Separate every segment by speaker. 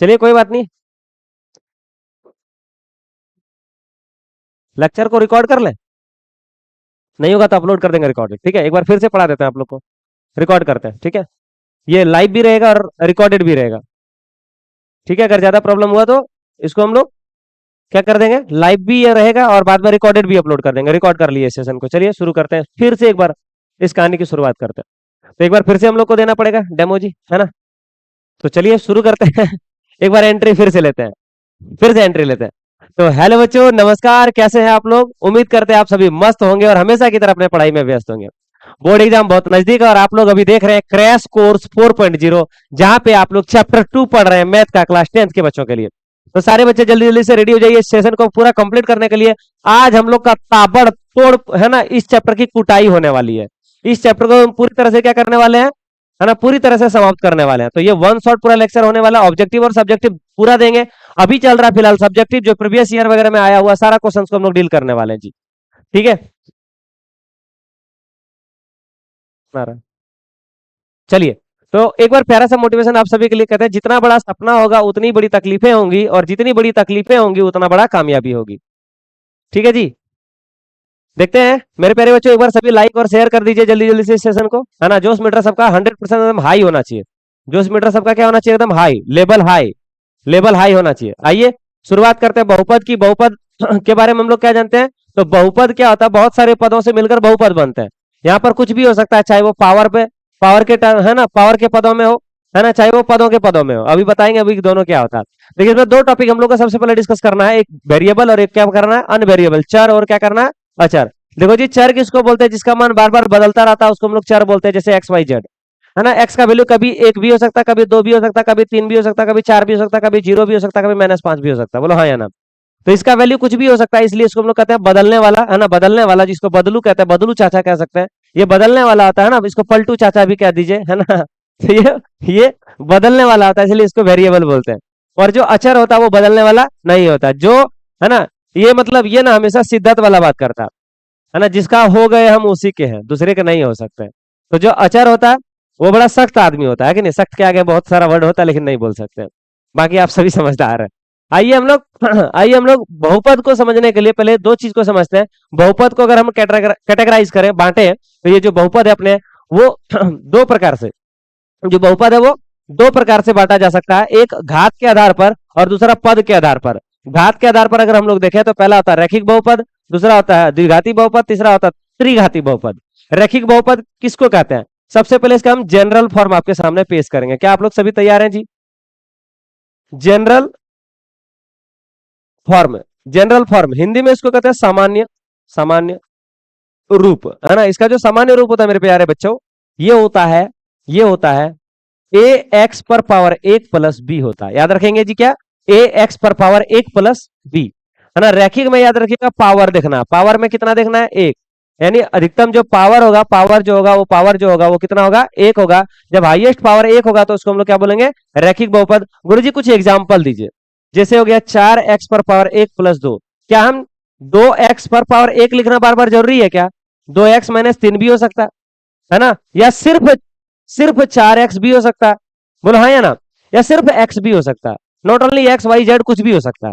Speaker 1: चलिए कोई बात नहीं, लेक्चर को रिकॉर्ड कर लें। नहीं होगा तो अपलोड कर देंगे रिकॉर्डेड, ठीक है। एक बार फिर से पढ़ा देते हैं आप लोग को, रिकॉर्ड करते हैं, ठीक है। ये लाइव भी रहेगा और रिकॉर्डेड भी रहेगा, ठीक है। अगर ज्यादा प्रॉब्लम हुआ तो इसको हम लोग क्या कर देंगे, लाइव भी ये रहेगा और बाद में रिकॉर्डेड भी अपलोड कर देंगे। रिकॉर्ड कर लिए इस सेशन को। चलिए शुरू करते हैं फिर से एक बार, इस कहानी की शुरुआत करते हैं। तो एक बार फिर से हम लोग को देना पड़ेगा डेमो जी, है ना। तो चलिए शुरू करते हैं। एक बार एंट्री फिर से लेते हैं, फिर से एंट्री लेते हैं। तो हेलो बच्चों, नमस्कार, कैसे हैं आप लोग। उम्मीद करते हैं आप सभी मस्त होंगे और हमेशा की तरह अपने पढ़ाई में व्यस्त होंगे। बोर्ड एग्जाम बहुत नजदीक है और आप लोग अभी देख रहे हैं क्रैश कोर्स 4.0, जहां पे आप लोग चैप्टर 2 पढ़ रहे हैं, मैथ का, क्लास 10th के बच्चों के लिए। तो सारे बच्चे जल्दी जल्दी से रेडी हो जाइए इस सेशन को पूरा कंप्लीट करने के लिए। आज हम लोग का ताबड़तोड़, है ना, इस चैप्टर की कुटाई होने वाली है। इस चैप्टर को हम पूरी तरह से क्या करने वाले हैं, है ना, पूरी तरह से समाप्त करने वाले हैं। तो ये वन शॉट पूरा लेक्चर होने वाला, ऑब्जेक्टिव और सब्जेक्टिव पूरा देंगे। अभी चल रहा है फिलहाल सब्जेक्टिव, जो प्रीवियस ईयर वगैरह में आया हुआ सारा क्वेश्चंस को हम लोग डील करने वाले हैं जी, ठीक है। चलिए, तो एक बार प्यारा सा मोटिवेशन आप सभी के लिए कहते हैं, जितना बड़ा सपना होगा उतनी बड़ी तकलीफें होंगी, और जितनी बड़ी तकलीफें होंगी उतना बड़ा कामयाबी होगी, ठीक है जी। देखते हैं मेरे प्यारे बच्चों, एक बार सभी लाइक और शेयर कर दीजिए जल्दी जल्दी से इस सेशन को, है ना। जोश मीटर सबका 100% एकदम हाई होना चाहिए। जोश मीटर सबका क्या होना चाहिए, एकदम high level, high level, high होना चाहिए। आइए शुरुआत करते हैं बहुपद की। बहुपद के बारे में हम लोग क्या जानते हैं। तो बहुपद क्या होता है, बहुत सारे पदों से मिलकर बहुपद बनते हैं। यहाँ पर कुछ भी हो सकता है, चाहे वो पावर पे, पावर के है ना, पावर के पदों में हो, है ना, चाहे वो पदों के पदों में हो। अभी बताएंगे अभी दोनों क्या होता है। देखिए इसमें दो टॉपिक हम लोग को सबसे पहले डिस्कस करना है, एक वेरिएबल और एक क्या करना है, अनवेरिएबल, चर, और क्या करना है, अचर। देखो जी, चर किसको बोलते हैं, जिसका मान बार बार बदलता रहता है उसको हम लोग चर बोलते हैं, जैसे एक्स वाई जेड, है ना। एक्स का वैल्यू कभी एक भी हो सकता है, कभी दो भी हो सकता है, कभी तीन भी हो सकता है, कभी चार भी हो सकता है, कभी जीरो भी हो सकता है, कभी -5 भी हो सकता है। बोलो हाँ या ना। तो इसका वैल्यू कुछ भी हो सकता है, इसलिए इसको हम लोग कहते हैं बदलने वाला, है ना। बदलने वाला, जिसको बदलू कहते हैं, बदलू चाचा कह सकते हैं। ये बदलने वाला होता है ना, इसको पलटू चाचा भी कह दीजिए, है ना। तो ये बदलने वाला होता है, इसलिए इसको वेरिएबल बोलते हैं। और जो अचर होता है वो बदलने वाला नहीं होता, जो, है ना, ये मतलब ये ना हमेशा शिद्दत वाला बात करता है ना, जिसका हो गए हम उसी के हैं, दूसरे के नहीं हो सकते। तो जो अचर होता है वो बड़ा सख्त आदमी होता है कि नहीं। सख्त के आगे बहुत सारा वर्ड होता है लेकिन नहीं बोल सकते। बाकी आप सभी समझदार हैं। आइए हम लोग आइए हम लोग बहुपद को समझने के लिए पहले दो चीज को समझते हैं। बहुपद को अगर हम कैटेगराइज करें, बांटे, तो ये जो बहुपद है अपने, वो दो प्रकार से, जो बहुपद है वो दो प्रकार से बांटा जा सकता है। एक घात के आधार पर और दूसरा पद के आधार पर। घात के आधार पर अगर हम लोग देखें तो पहला होता है रैखिक बहुपद, दूसरा होता है द्विघाती बहुपद, तीसरा होता है त्रिघाती बहुपद। रैखिक बहुपद किसको कहते हैं, सबसे पहले इसका हम जनरल फॉर्म आपके सामने पेश करेंगे। क्या आप लोग सभी तैयार हैं जी। General form, general form Hindi में इसको कहते हैं सामान्य, सामान्य रूप, है ना। इसका जो सामान्य रूप होता है मेरे प्यारे बच्चों, ये होता है, ये होता है ए एक्स पर पावर 1 प्लस बी होता है। याद रखेंगे जी, क्या, ए एक्स पर पावर 1 प्लस बी, है ना। रैखिक में याद रखिएगा पावर देखना, पावर में कितना देखना है, 1। यानी अधिकतम जो पावर होगा, पावर जो होगा वो, पावर जो होगा वो कितना होगा, 1 होगा। जब हाईएस्ट पावर 1 होगा तो उसको हम लोग क्या बोलेंगे, रैखिक बहुपद। गुरुजी कुछ एग्जांपल दीजिए। जैसे हो गया 4x पर पावर 1 प्लस 2। क्या हम 2x पर पावर 1 लिखना बार बार जरूरी है क्या, 2x माइनस 3 भी हो सकता है ना, या सिर्फ सिर्फ 4x भी हो सकता है। बोलो हाँ या ना। या सिर्फ x भी हो सकता है, not only x y z, कुछ भी हो सकता है।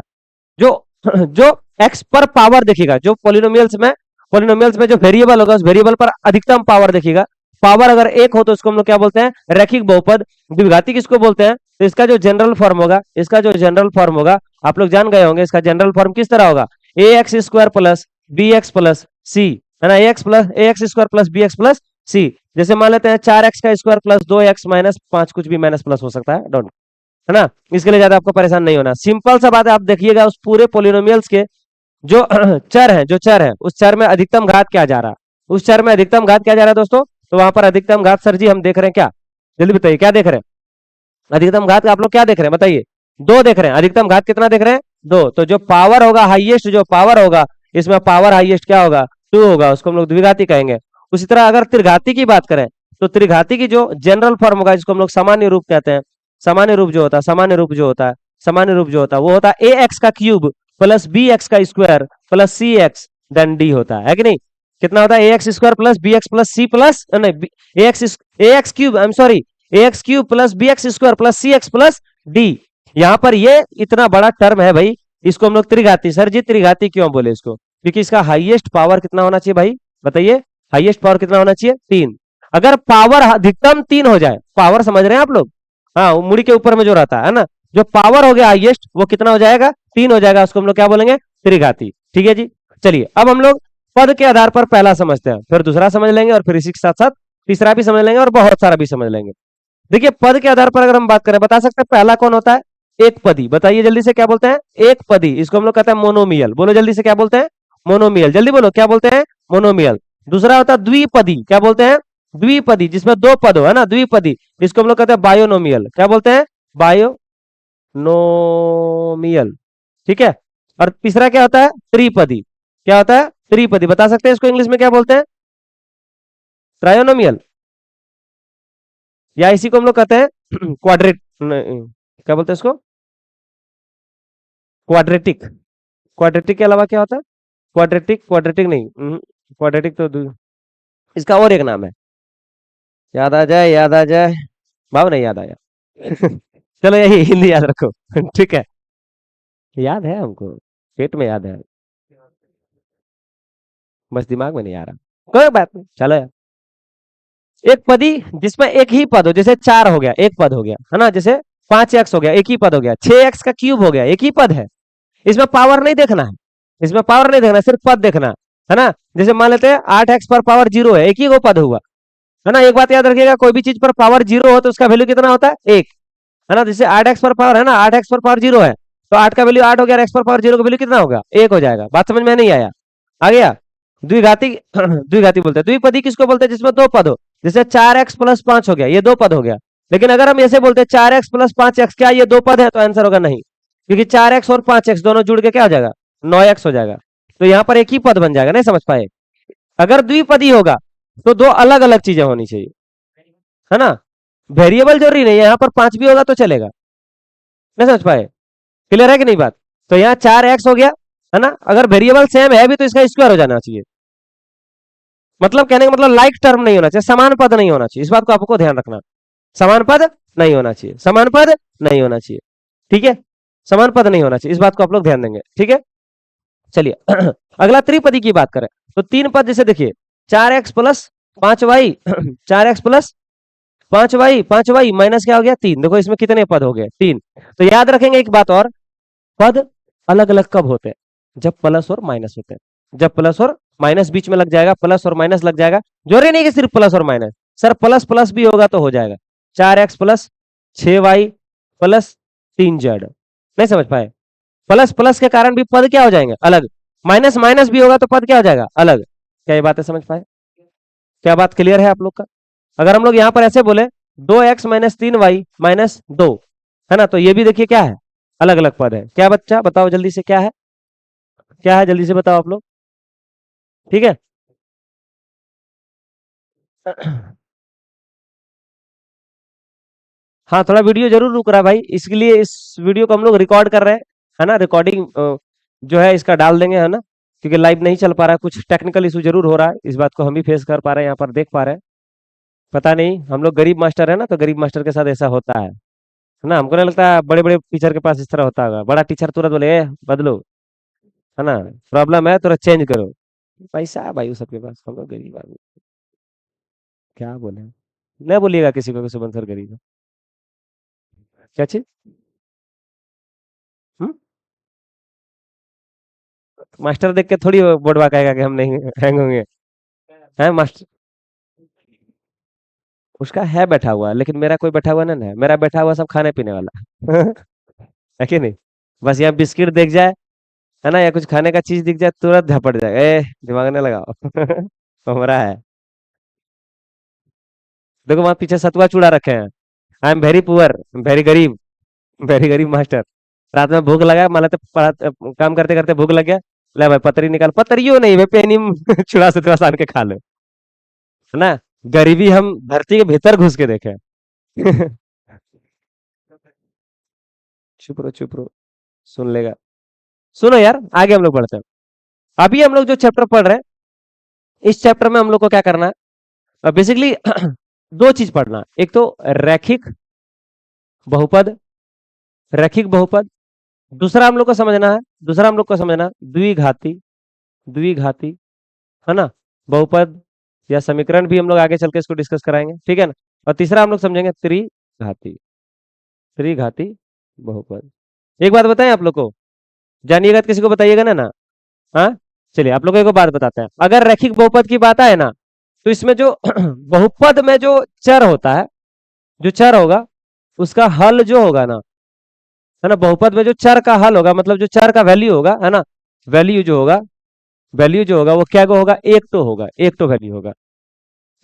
Speaker 1: जो जो x पर पावर देखिएगा, जो पॉलिनोमियल्स में जो वेरिएबल होगा उस वेरिएबल पर अधिकतम पावर देखिएगा। पावर अगर 1 हो तो उसको हम लोग क्या बोलते हैं, रैखिक बहुपद। द्विघाती किसको बोलते हैं, तो इसका जो जनरल फॉर्म होगा, इसका जो जनरल फॉर्म होगा आप लोग जान गए होंगे। इसका जनरल फॉर्म किस तरह होगा, a x square plus B x plus c, है ना। A x square plus B x plus c. जैसे मान लेते हैं 4x का स्क्वायर प्लस 2x माइनस 5, कुछ भी माइनस प्लस हो सकता है, डोंट, है ना। इसके लिए ज्यादा आपको परेशान नहीं होना, सिंपल सा बात है। आप देखिएगा उस पूरे पोलिनोमियल्स के जो चर है, जो चर है, उस चर में अधिकतम घात क्या जा रहा है, उस चर में अधिकतम घात क्या जा रहा है दोस्तों। तो वहां पर अधिकतम घात, सर जी हम देख रहे हैं क्या, जल्दी बताइए क्या देख रहे हैं। अधिकतम घात आप लोग क्या देख रहे हैं बताइए, 2 देख रहे हैं। अधिकतम घात कितना देख रहे हैं, 2। तो जो पावर होगा, हाईएस्ट जो पावर होगा, इसमें पावर हाईएस्ट क्या होगा, 2 होगा, उसको हम लोग द्विघाती कहेंगे। उसी तरह अगर त्रिघाती की बात करें तो त्रिघाती की जो जनरल फॉर्म होगा, जिसको हम लोग सामान्य रूप कहते हैं, सामान्य रूप जो होता है, सामान्य रूप जो होता है, सामान्य रूप जो होता है, वो होता है ए एक्स का क्यूब प्लस बी एक्स का square plus c x then d होता है कि नहीं। कितना होता है, ए x square plus B x plus c plus, नहीं, a x cube, I am sorry, a x cube plus B x square plus c x plus d. यहाँ पर ये इतना बड़ा टर्म है भाई, इसको हम लोग त्रिघाती, सर जी त्रिघाती क्यों बोले इसको, क्योंकि इसका हाईएस्ट पावर कितना होना चाहिए भाई, बताइए हाईएस्ट पावर कितना होना चाहिए, 3। अगर पावर अधिकतम 3 हो जाए, पावर समझ रहे हैं आप लोग, हाँ वो मुड़ी के ऊपर में जो रहता है ना, जो पावर हो गया हाईएस्ट वो कितना हो जाएगा, 3 हो जाएगा, उसको हम लोग क्या बोलेंगे, त्रिघाती। ठीक है जी, चलिए अब हम लोग पद के आधार पर पहला समझते हैं, फिर दूसरा समझ लेंगे, और फिर इसी के साथ साथ तीसरा भी समझ लेंगे, और बहुत सारा भी समझ लेंगे। देखिए पद के आधार पर अगर हम बात करें, बता सकते हैं पहला कौन होता है, एक पदी, बताइए जल्दी से क्या बोलते हैं, एक पदी, इसको हम लोग कहते हैं मोनोमियल, बोलो जल्दी से क्या बोलते हैं, मोनोमियल, जल्दी बोलो क्या बोलते हैं, मोनोमियल। दूसरा होता है द्विपदी, क्या बोलते हैं, द्विपदी, जिसमें दो पद हो, है ना, द्विपदी, इसको हम लोग कहते हैं बायोनोमियल, क्या बोलते हैं, बायोनोमियल। ठीक है, और तीसरा क्या होता है, त्रिपदी, क्या होता है, त्रिपदी, बता सकते हैं इसको इंग्लिश में क्या बोलते हैं, ट्रायोनोमियल, या इसी को हम लोग कहते हैं क्वाड्रेट, क्या बोलते हैं इसको, क्वाड्रेटिक, क्वाड्रेटिक के अलावा क्या होता है, क्वाड्रेटिक, क्वाड्रेटिक नहीं, क्वाड्रेटिक तो इसका और एक नाम है, याद आ जाए, याद आ जाए, भाव नहीं याद आया चलो यही हिंदी याद रखो ठीक है, याद है हमको, पेट में याद है, बस दिमाग में नहीं आ रहा, कोई बात नहीं, चलो यार। एक पदी जिसमें एक ही पद हो, जैसे 4 हो गया एक पद हो गया, है ना, जैसे 5x हो गया एक ही पद हो गया, 6x का क्यूब हो गया एक ही पद है, इसमें पावर नहीं देखना है, इसमें पावर नहीं देखना है, सिर्फ पद देखना है ना। जैसे मान लेते हैं 8x पर पावर 0 है, एक ही वो पद हुआ, है ना। एक बात याद रखिएगा, कोई भी चीज पर पावर 0 हो तो उसका वैल्यू कितना होता है, 1, है ना। जैसे 8x पर पावर है ना, 8x पर पावर 0 है, तो 8 का वैल्यू 8 हो गया, x पर पावर 0 का वैल्यू कितना होगा, 1 हो जाएगा। बात समझ में नहीं आया, आ गया। द्विघाती द्विघाती बोलते हैं, द्विपदी किसको बोलते हैं, जिसमें दो पद हो, जैसे 4x प्लस 5 हो गया, ये दो पद हो गया। लेकिन अगर हम ऐसे बोलते हैं 4x प्लस 5x, क्या ये दो पद है, तो आंसर होगा नहीं, क्योंकि 4x और 5x दोनों जुड़ के क्या हो जाएगा, 9x हो जाएगा, तो यहाँ पर एक ही पद बन जाएगा, नहीं समझ पाए। अगर द्विपदी होगा तो दो अलग अलग चीजें होनी चाहिए, है ना, वेरिएबल जरूरी नहीं है, यहाँ पर 5 भी होगा तो चलेगा, नहीं समझ पाए, क्लियर है कि नहीं बात। तो यहाँ 4x हो गया, है ना, अगर वेरिएबल सेम है भी तो इसका स्क्वायर हो जाना चाहिए, मतलब कहने का मतलब लाइक टर्म नहीं होना चाहिए, समान पद नहीं होना चाहिए, इस बात को आपको ध्यान रखना, समान पद नहीं होना चाहिए, समान पद नहीं होना चाहिए, ठीक है, समान पद नहीं होना चाहिए, इस बात को आप लोग ध्यान देंगे, ठीक है। चलिए अगला त्रिपदी की बात करें, तो 3 पद जैसे देखिए 4x plus 5y 4x plus 5y minus क्या हो गया 3, देखो इसमें कितने पद हो गए 3। तो याद रखेंगे एक बात और, पद अलग अलग कब होते हैं, जब प्लस और माइनस होते हैं, जब प्लस और माइनस बीच में लग जाएगा, प्लस और माइनस लग जाएगा, जरूरी नहीं कि सिर्फ प्लस और माइनस, सर प्लस प्लस भी होगा तो हो जाएगा, 4x plus 6y plus 3z, नहीं समझ पाए, प्लस प्लस के कारण भी पद क्या हो जाएंगे अलग, माइनस माइनस भी होगा तो पद क्या हो जाएगा अलग, क्या ये बातें समझ पाए, क्या बात क्लियर है आप लोग का। अगर हम लोग यहाँ पर ऐसे बोले 2x माइनस 3y माइनस 2, है ना, तो ये भी देखिए क्या है, अलग अलग पद है, क्या बच्चा बताओ जल्दी से क्या है, क्या है जल्दी से बताओ आप लोग, ठीक है हाँ थोड़ा वीडियो जरूर रुक रहा है भाई, इसके लिए इस वीडियो को हम लोग रिकॉर्ड कर रहे हैं, है ना, रिकॉर्डिंग जो है इसका डाल देंगे, है ना, क्योंकि लाइव नहीं चल पा रहा है, कुछ टेक्निकल इशू जरूर हो रहा है, इस बात को हम भी फेस कर पा रहे हैं, यहाँ पर देख पा रहे हैं। पता नहीं, हम लोग गरीब मास्टर है ना, तो गरीब मास्टर के साथ ऐसा होता है ना, हमको नहीं लगता बड़े बड़े टीचर के पास इस तरह होता होगा, बड़ा टीचर तुरंत बोले बदलो, है ना, प्रॉब्लम है तुरंत चेंज करो, पैसा है भाई सबके पास, हम लोग गरीब आदमी, क्या बोले, नहीं बोलिएगा किसी को कि सुमन सर गरीब है, क्या चीज, हम्म? मास्टर देख के थोड़ी बोर्डवा कहेगा कि हम नहीं हैंग होंगे, है मास्टर, उसका है बैठा हुआ, लेकिन मेरा कोई बैठा हुआ नहीं है, मेरा बैठा हुआ सब खाने पीने वाला है कि नहीं, बस यहाँ बिस्किट देख जाए, है ना, या कुछ खाने का चीज दिख जाए तुरंत झपट जाएगा, ए दिमाग नहीं लगाओ हमारा है, देखो वहां पीछे सतुआ चूड़ा रखे हैं, I am very poor, very गरीब, वेरी गरीब मास्टर, रात में भूख लगा मान लेते काम करते करते भूख लग गया, ले भाई पतरी निकाल, पतरियो नहीं वे पेनी चूड़ा सतुआ सान के खा लो, है ना, गरीबी हम धरती के भीतर घुस के देखे चुप रहो चुप रहो, सुन लेगा, सुनो यार आगे हम लोग बढ़ते हैं। अभी हम लोग जो चैप्टर पढ़ रहे हैं, इस चैप्टर में हम लोग को क्या करना है, बेसिकली दो चीज पढ़ना, एक तो रैखिक बहुपद, रैखिक बहुपद। दूसरा हम लोग को समझना है, दूसरा हम लोग को समझना है द्विघाती, द्विघाती, है ना, बहुपद या समीकरण भी हम लोग आगे चल के इसको डिस्कस कराएंगे, ठीक है ना। और तीसरा हम लोग समझेंगे त्रिघाती, त्रिघाती बहुपद। एक बात बताएं आप लोग को, जानिएगा तो किसी को बताइएगा ना ना। हाँ, चलिए आप लोग को एक बात बताते हैं, अगर रैखिक बहुपद की बात आए ना, तो इसमें जो बहुपद में जो चर होता है, जो चर होगा उसका हल जो होगा ना, है ना, बहुपद में जो चर का हल होगा, मतलब जो चर का वैल्यू होगा, है ना, वैल्यू जो होगा, वैल्यू जो होगा वो क्या को होगा, एक तो होगा, एक तो वैल्यू होगा।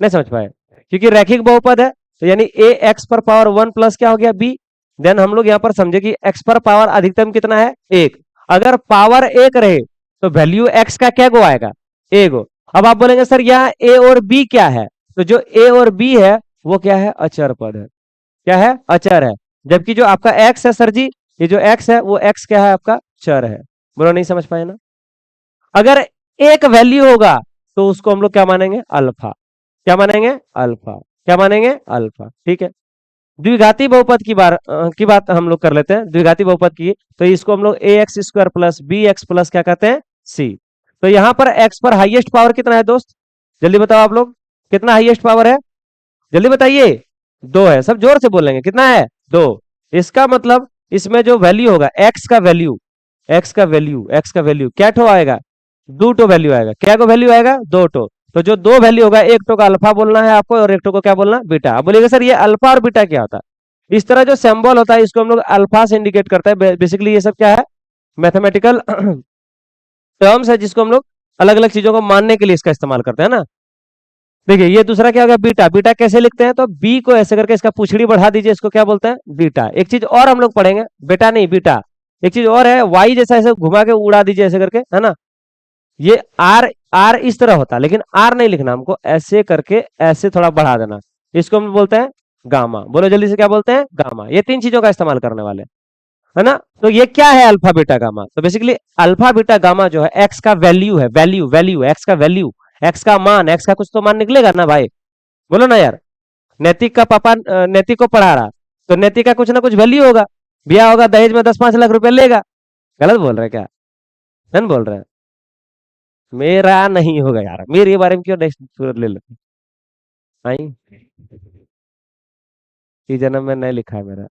Speaker 1: नहीं समझ पाए, क्योंकि रैखिक बहुपद है, तो यानी ए एक्स पर पावर वन प्लस क्या हो गया बी। देन हम लोग यहाँ पर समझे कि एक्स पर पावर अधिकतम कितना है, एक। अगर पावर एक रहे तो वैल्यू एक्स का क्या गो आएगा, ए गो। अब आप बोलेंगे सर यहाँ ए और बी क्या है, तो जो ए और बी है वो क्या है, अचर पद है। क्या है, अचर है। जबकि जो आपका एक्स है सर जी, ये जो एक्स है वो एक्स क्या है, आपका चर है। बोलो नहीं समझ पाए ना। अगर एक वैल्यू होगा तो उसको हम लोग क्या मानेंगे, अल्फा। क्या मानेंगे, अल्फा। क्या मानेंगे, अल्फा, ठीक है। द्विघाती बहुपद की बात हम लोग कर लेते हैं, द्विघाती बहुपद की, तो इसको हम लोग a x square plus B x plus क्या कहते हैं, सी। तो यहां पर एक्स पर हाईएस्ट पावर कितना है दोस्त, जल्दी बताओ आप लोग, कितना हाईएस्ट पावर है, जल्दी बताइए। दो है, सब जोर से बोलेंगे, कितना है, दो। इसका मतलब इसमें जो वैल्यू होगा एक्स का वैल्यू, एक्स का वैल्यू, एक्स का वैल्यू क्या ठो आएगा, दो टो वैल्यू आएगा। क्या को वैल्यू आएगा, दो टो। तो जो दो वैल्यू होगा, एक टो का अल्फा बोलना है आपको और एक टो को क्या बोलना, बीटा। आप बोलिएगा सर ये अल्फा और बीटा क्या होता है, इस तरह जो सिंबल होता है इसको हम लोग अल्फा से इंडिकेट करते हैं। बेसिकली ये सब क्या है, मैथमेटिकल टर्म्स है जिसको हम लोग अलग अलग चीजों को मानने के लिए इसका इस्तेमाल करते हैं ना। देखिए ये दूसरा क्या हो गया, बीटा। बीटा कैसे लिखते हैं, तो बी को ऐसे करके इसका पूछड़ी बढ़ा दीजिए, इसको क्या बोलते हैं, बीटा। एक चीज और हम लोग पढ़ेंगे, बेटा नहीं बीटा। एक चीज और है, वाई जैसा ऐसे घुमा के उड़ा दीजिए ऐसे करके, है ना। ये आर, आर इस तरह होता है, लेकिन आर नहीं लिखना हमको, ऐसे करके ऐसे थोड़ा बढ़ा देना, इसको हम बोलते हैं गामा। बोलो जल्दी से, क्या बोलते हैं, गामा। ये तीन चीजों का इस्तेमाल करने वाले हैं, है ना। तो ये क्या है, अल्फा बीटा गामा। तो बेसिकली अल्फा बीटा गामा जो है एक्स का वैल्यू है, वैल्यू, वैल्यू, एक्स का वैल्यू, एक्स का मान, एक्स का कुछ तो मान निकलेगा ना भाई। बोलो ना यार। नैतिक का पापा नैतिक को पढ़ा रहा, तो नैतिक का कुछ ना कुछ वैल्यू होगा, ब्याह होगा दहेज में 10-5 लाख रुपए लेगा। गलत बोल रहे हैं क्या, नहीं बोल रहे हैं। मेरा नहीं होगा यार, मेरे बारे में क्यों नेक्स्ट ले लेते। आई, इस जन्म में नहीं लिखा है मेरा,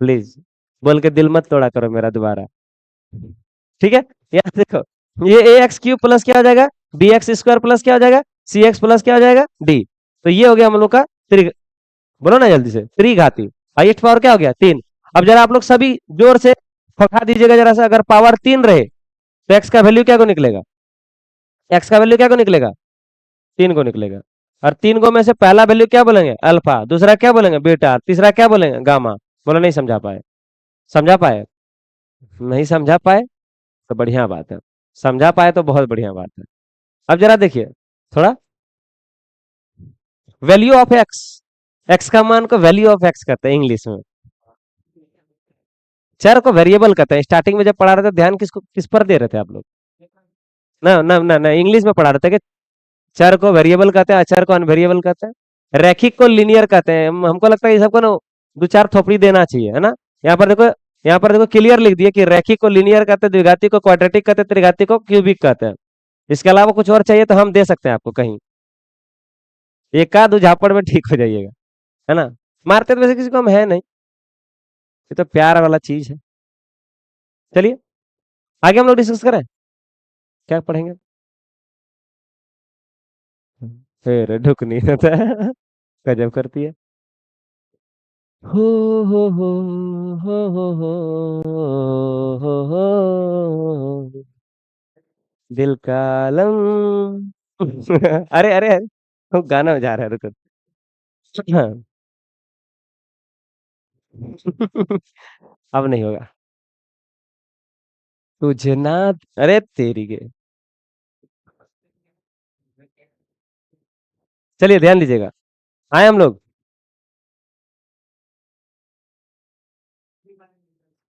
Speaker 1: प्लीज बोल के दिल मत तोड़ा करो मेरा दोबारा, ठीक है। यार देखो, ये ए एक्स क्यूब प्लस क्या हो जाएगा, बी एक्स स्क्वायर प्लस क्या हो जाएगा, सी एक्स प्लस क्या हो जाएगा, डी। तो ये हो गया हम लोग का बोलो ना जल्दी से, त्रिघाती। हाईएस्ट पावर क्या हो गया, तीन। अब जरा आप लोग सभी जोर से फका दीजिएगा जरा सा, अगर पावर तीन रहे तो एक्स का वैल्यू क्या को निकलेगा, एक्स का वैल्यू क्या को निकलेगा, तीन को निकलेगा। और तीन को में से पहला वैल्यू क्या बोलेंगे, अल्फा। दूसरा क्या बोलेंगे, बीटा। तीसरा क्या बोलेंगे, गामा। बोलो नहीं समझा पाए, समझा पाए, नहीं समझा पाए तो बढ़िया बात है, समझा पाए तो बहुत बढ़िया बात है। अब जरा देखिए थोड़ा, वैल्यू ऑफ एक्स, एक्स का मान को वैल्यू ऑफ एक्स कहते हैं इंग्लिश में, चर को वेरिएबल कहते हैं। स्टार्टिंग में जब पढ़ा रहे थे ध्यान किस पर दे रहे थे आप लोग, ना ना ना ना, इंग्लिश में पढ़ा रहे थे कि चर को वेरिएबल कहते हैं, अचर को अनवेरिएबल कहते हैं, रैखिक को लीनियर कहते हैं। हमको लगता है ये सबको ना दो चार थोपड़ी देना चाहिए, है ना। यहाँ पर देखो, यहाँ पर देखो क्लियर लिख दिया कि रैखिक को लीनियर कहते हैं, द्विघाती को क्वाड्रेटिक कहते हैं, त्रिघाती को क्यूबिक कहते हैं। इसके अलावा कुछ और चाहिए तो हम दे सकते हैं आपको कहीं, एक आध दो झापड़ में ठीक हो जाइएगा, है ना। मारते तो वैसे किसी को हम है नहीं, ये तो प्यार वाला चीज है। चलिए आगे हम लोग डिस्कस करें, क्या पढ़ेंगे। फिर ढुक नहीं होता है। गजब करती है। हो हो हो हो हो हो हो दिल का आलम। अरे अरे अरे, वो गाना जा रहा है, रुको। हाँ। अब नहीं होगा, तुझे ना, अरे तेरी के। चलिए ध्यान दीजिएगा, आए हम लोग,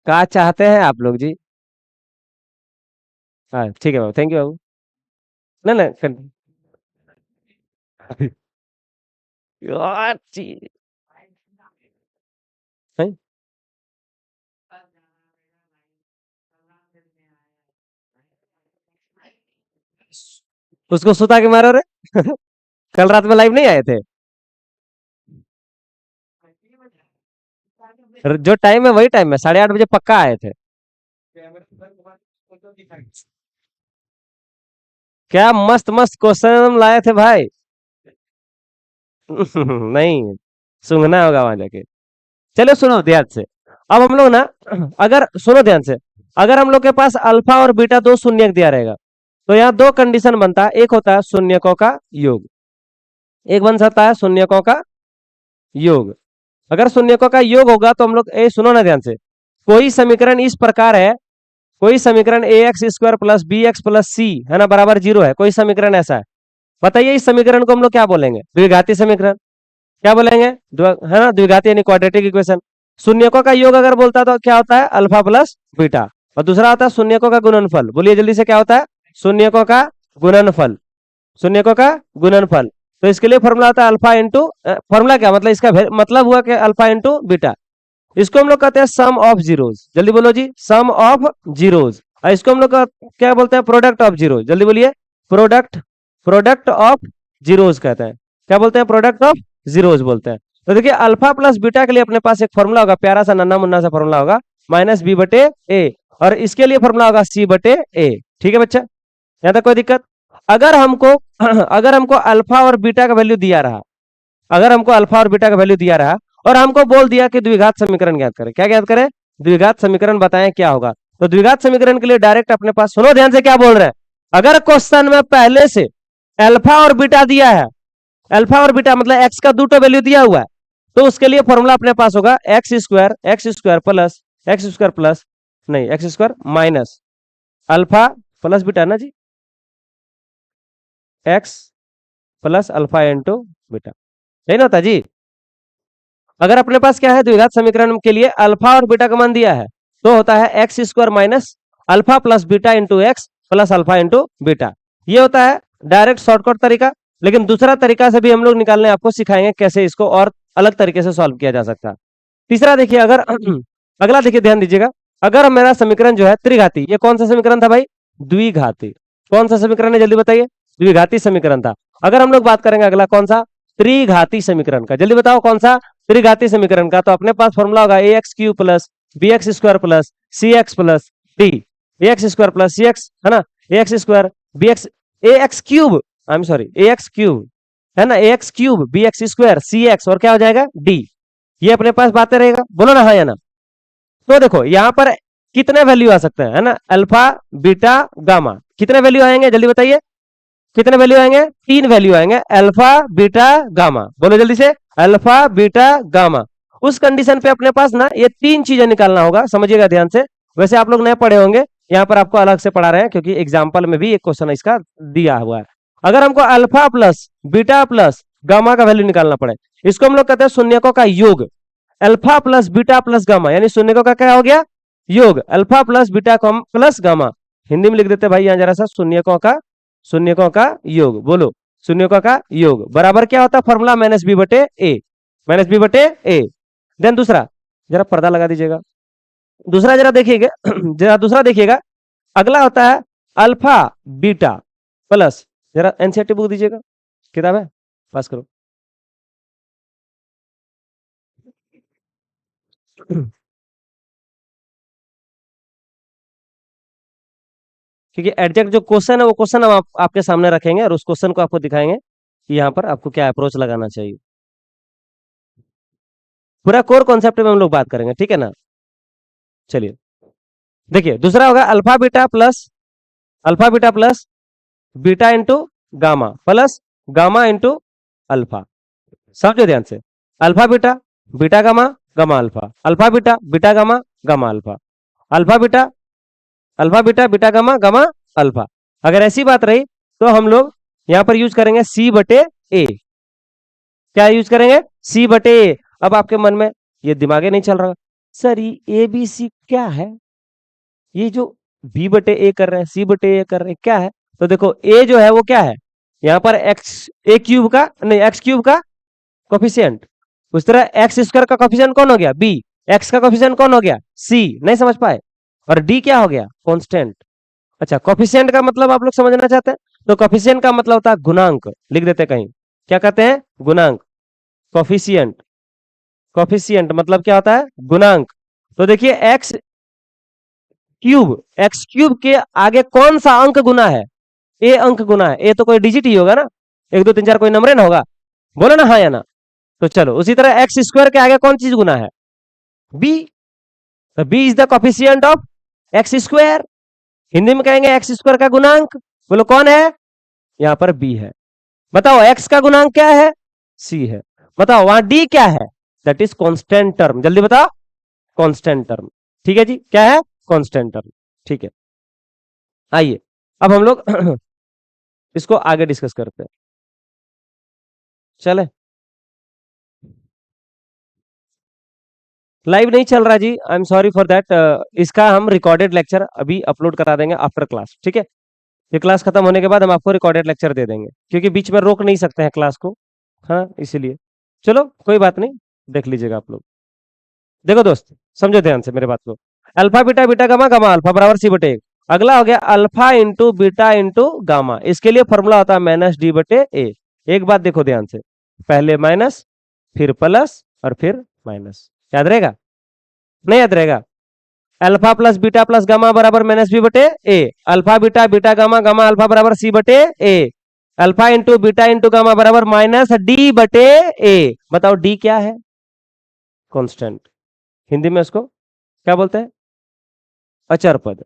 Speaker 1: क्या चाहते हैं आप लोग जी। हाँ ठीक है बाबू, थैंक यू बाबू। ना ना यार, हैं? उसको सुता के मारो रे। कल रात में लाइव नहीं आए थे? जो टाइम है वही टाइम है, 8:30 बजे पक्का आए थे। क्या मस्त मस्त क्वेश्चन लाए थे भाई। नहीं, सूंघना होगा वहां जाके। चलो सुनो ध्यान से। अब हम लोग ना, अगर सुनो ध्यान से, अगर हम लोग के पास अल्फा और बीटा दो शून्यक दिया रहेगा, तो यहाँ दो कंडीशन बनता है। एक होता है शून्यकों का योग, एक बन सकता है शून्यकों का योग। अगर शून्यकों का योग होगा तो हम लोग, ए सुनो ना ध्यान से, कोई समीकरण इस प्रकार है, कोई समीकरण a x square plus B x plus c है ना बराबर 0 है, कोई समीकरण ऐसा है। बताइए इस समीकरण को हम लोग क्या बोलेंगे? द्विघाती समीकरण। क्या बोलेंगे? है ना, द्विघाती यानी क्वाड्रेटिक इक्वेशन। शून्यकों का योग अगर बोलता तो क्या होता है? Alpha plus beta. और दूसरा होता है शून्यकों का गुणनफल। बोलिए जल्दी से, क्या होता है? शून्यकों का गुणनफल। शून्यकों का गुणनफल। तो इसके लिए फॉर्मूला होता है अल्फा इंटू, फॉर्मूला क्या मतलब, इसका मतलब हुआ कि अल्फा इंटू बीटा। इसको हम लोग कहते हैं सम ऑफ जीरोज। जल्दी बोलो जी, सम ऑफ जीरोज। और इसको हम लोग क्या बोलते हैं? Product of zeros. जल्दी बोलिए, प्रोडक्ट, प्रोडक्ट ऑफ जीरोज कहते हैं। क्या बोलते हैं? प्रोडक्ट ऑफ जीरोज बोलते हैं। तो देखिए अल्फा प्लस बीटा के लिए अपने पास एक फॉर्मूला होगा, प्यारा सा नन्ना मुन्ना सा फॉर्मूला होगा, माइनस बी बटे ए। और इसके लिए फॉर्मूला होगा सी बटे ए। ठीक है बच्चा, यहां तक कोई दिक्कत? अगर हमको अगर हमको अल्फा और बीटा का वैल्यू दिया रहा, अगर हमको अल्फा और बीटा का वैल्यू दिया रहा और हमको बोल दिया कि द्विघात समीकरण ज्ञात करें, क्या ज्ञात करें? द्विघात समीकरण बताएं क्या होगा। तो द्विघात समीकरण के लिए डायरेक्ट अपने पास, सुनो ध्यान से क्या बोल रहे हैं, अगर क्वेश्चन में पहले से अल्फा और बीटा दिया है, अल्फा और बीटा मतलब एक्स का दूटा वैल्यू दिया हुआ है, तो उसके लिए फॉर्मूला अपने पास होगा x square plus x square plus, नहीं x square minus alpha plus beta ना जी, x plus alpha into beta, नहीं ना होता जी? अगर अपने पास क्या है, द्विघात समीकरण के लिए अल्फा और बीटा का मान दिया है, तो होता है x square minus alpha plus beta into x plus alpha into beta. ये होता है डायरेक्ट शॉर्टकट तरीका। लेकिन दूसरा तरीका से भी हम लोग निकालने आपको सिखाएंगे, कैसे इसको और अलग तरीके से सॉल्व किया जा सकता है। तीसरा देखिए, अगर अगला देखिए ध्यान दीजिएगा, अगर मेरा समीकरण जो है त्रिघाती, ये कौन सा समीकरण था भाई? द्विघाती। कौन सा समीकरण है जल्दी बताइए? द्विघाती समीकरण था। अगर हम लोग बात करेंगे अगला कौन सा? त्रिघाती समीकरण का। जल्दी बताओ कौन सा? त्रिघाती समीकरण का। तो अपने पास फॉर्मूला होगा a x cube plus B x square plus c x plus d. A x square plus c x है ना, a x square b x, a x cube, I am sorry, a x cube है ना, a x cube B x square C x और क्या हो जाएगा? D. ये अपने पास बातें रहेगा, बोलो ना हाँ या ना। तो देखो यहाँ पर कितने वैल्यू आ सकते हैं, है ना, अल्फा बीटा गामा, कितने वैल्यू आएंगे जल्दी बताइए? कितने वैल्यू आएंगे? 3 वैल्यू आएंगे, अल्फा बीटा गामा। बोलो जल्दी से, अल्फा बीटा गामा। उस कंडीशन पे अपने पास ना ये 3 चीजें निकालना होगा, समझिएगा ध्यान से। वैसे आप लोग नए पढ़े होंगे, यहाँ पर आपको अलग से पढ़ा रहे हैं क्योंकि एग्जाम्पल में भी एक क्वेश्चन इसका दिया हुआ है। अगर हमको alpha plus beta plus gamma का वैल्यू निकालना पड़े, इसको हम लोग कहते हैं शून्यकों का योग। Alpha plus beta plus gamma यानी शून्यकों का क्या हो गया? योग। Alpha plus beta plus gamma, Hindi में लिख देते भाई यहाँ जरा सा, शून्यकों का, शून्यकों का योग। बोलो, शून्यकों का योग बराबर क्या होता है? फॉर्मूला माइनस बी बटे ए, माइनस बी बटे ए। देन दूसरा, जरा पर्दा लगा दीजिएगा, दूसरा जरा देखिएगा, जरा दूसरा देखिएगा, अगला होता है अल्फा बीटा प्लस, जरा एनसीईआरटी बुक दीजिएगा, किताब है, पास करो। क्योंकि एग्जैक्ट जो क्वेश्चन है वो क्वेश्चन हम आपके सामने रखेंगे और उस क्वेश्चन को आपको दिखाएंगे कि यहाँ पर आपको क्या अप्रोच लगाना चाहिए। पूरा कोर कॉन्सेप्ट में हम लोग बात करेंगे, ठीक है ना? चलिए देखिए, दूसरा होगा alpha beta plus beta into gamma plus gamma into alpha. समझो ध्यान से, alpha beta beta gamma gamma alpha, alpha beta beta gamma gamma alpha, alpha beta beta gamma gamma alpha. अगर ऐसी बात रही तो हम लोग यहां पर यूज करेंगे सी बटे ए। क्या यूज करेंगे? सी बटे ए। अब आपके मन में ये दिमागे नहीं चल रहा, सर ये ए बी सी क्या है, ये जो बी बटे ए कर रहे हैं, सी बटे ए कर रहे हैं, क्या है? तो देखो ए जो है वो क्या है, यहाँ पर एक्स, ए क्यूब का नहीं, एक्स क्यूब का कोफिशिएंट। उस तरह एक्स स्क्वायर का कोफिशिएंट कौन हो गया? बी। एक्स का कोफिशिएंट कौन हो गया? सी। नहीं समझ पाए? और डी क्या हो गया? कांस्टेंट। अच्छा, कोफिशिएंट का मतलब आप लोग समझना चाहते हैं, तो कोफिशिएंट का मतलब होता है गुणांक, लिख देते कहीं, क्या कहते हैं, गुणांक, कोफिशिएंट। कोफिशिएंट मतलब क्या होता है, गुणांक। तो देखिए एक्स क्यूब के आगे कौन सा अंक गुना है, ए अंक गुना है, ए तो कोई डिजिट ही होगा ना, 1 2 3 4 कोई नंबर ना होगा, बोलो ना हाँ या ना। तो चलो उसी तरह एक्स स्क्वायर के आगे कौन चीज गुना है, बी, तो B is the coefficient of x square, Hindi में कहेंगे एक्स स्क्वायर का गुणांक, बोलो कौन है, यहां पर बी है। बताओ एक्स का गुणांक क्या है, सी है। बताओ वहां डी क्या है, दैट इज कांस्टेंट टर्म, जल्दी बताओ, कांस्टेंट टर्म। ठीक है जी, क्या है, कांस्टेंट टर्म। ठीक है, आइए अब हम लोग इसको आगे डिस्कस करते हैं, चले। लाइव नहीं चल रहा जी, I am sorry for that, इसका हम रिकॉर्डेड लेक्चर अभी अपलोड करा देंगे आफ्टर क्लास, ठीक है। ये क्लास खत्म होने के बाद हम आपको रिकॉर्डेड लेक्चर दे देंगे, क्योंकि बीच में रोक नहीं सकते हैं क्लास को, हाँ इसीलिए। चलो कोई बात नहीं, देख लीजिएगा आप लोग। देखो दोस्त, समझो ध्यान से मेरे बात को, alpha beta beta gamma gamma alpha बराबर सी बटे एक। अगला हो गया alpha into beta into gamma, इसके लिए फॉर्मूला होता है माइनस डी बटे ए। एक बात देखो ध्यान से, पहले माइनस, फिर प्लस, और फिर माइनस, याद रहेगा, नहीं याद रहेगा, alpha plus beta plus gamma बराबर माइनस बी बटे A, alpha beta beta gamma gamma alpha बराबर सी बटे A, alpha into beta into gamma बराबर माइनस डी बटे ए। बताओ डी क्या है, कांस्टेंट, हिंदी में उसको क्या बोलते हैं, अचर पद,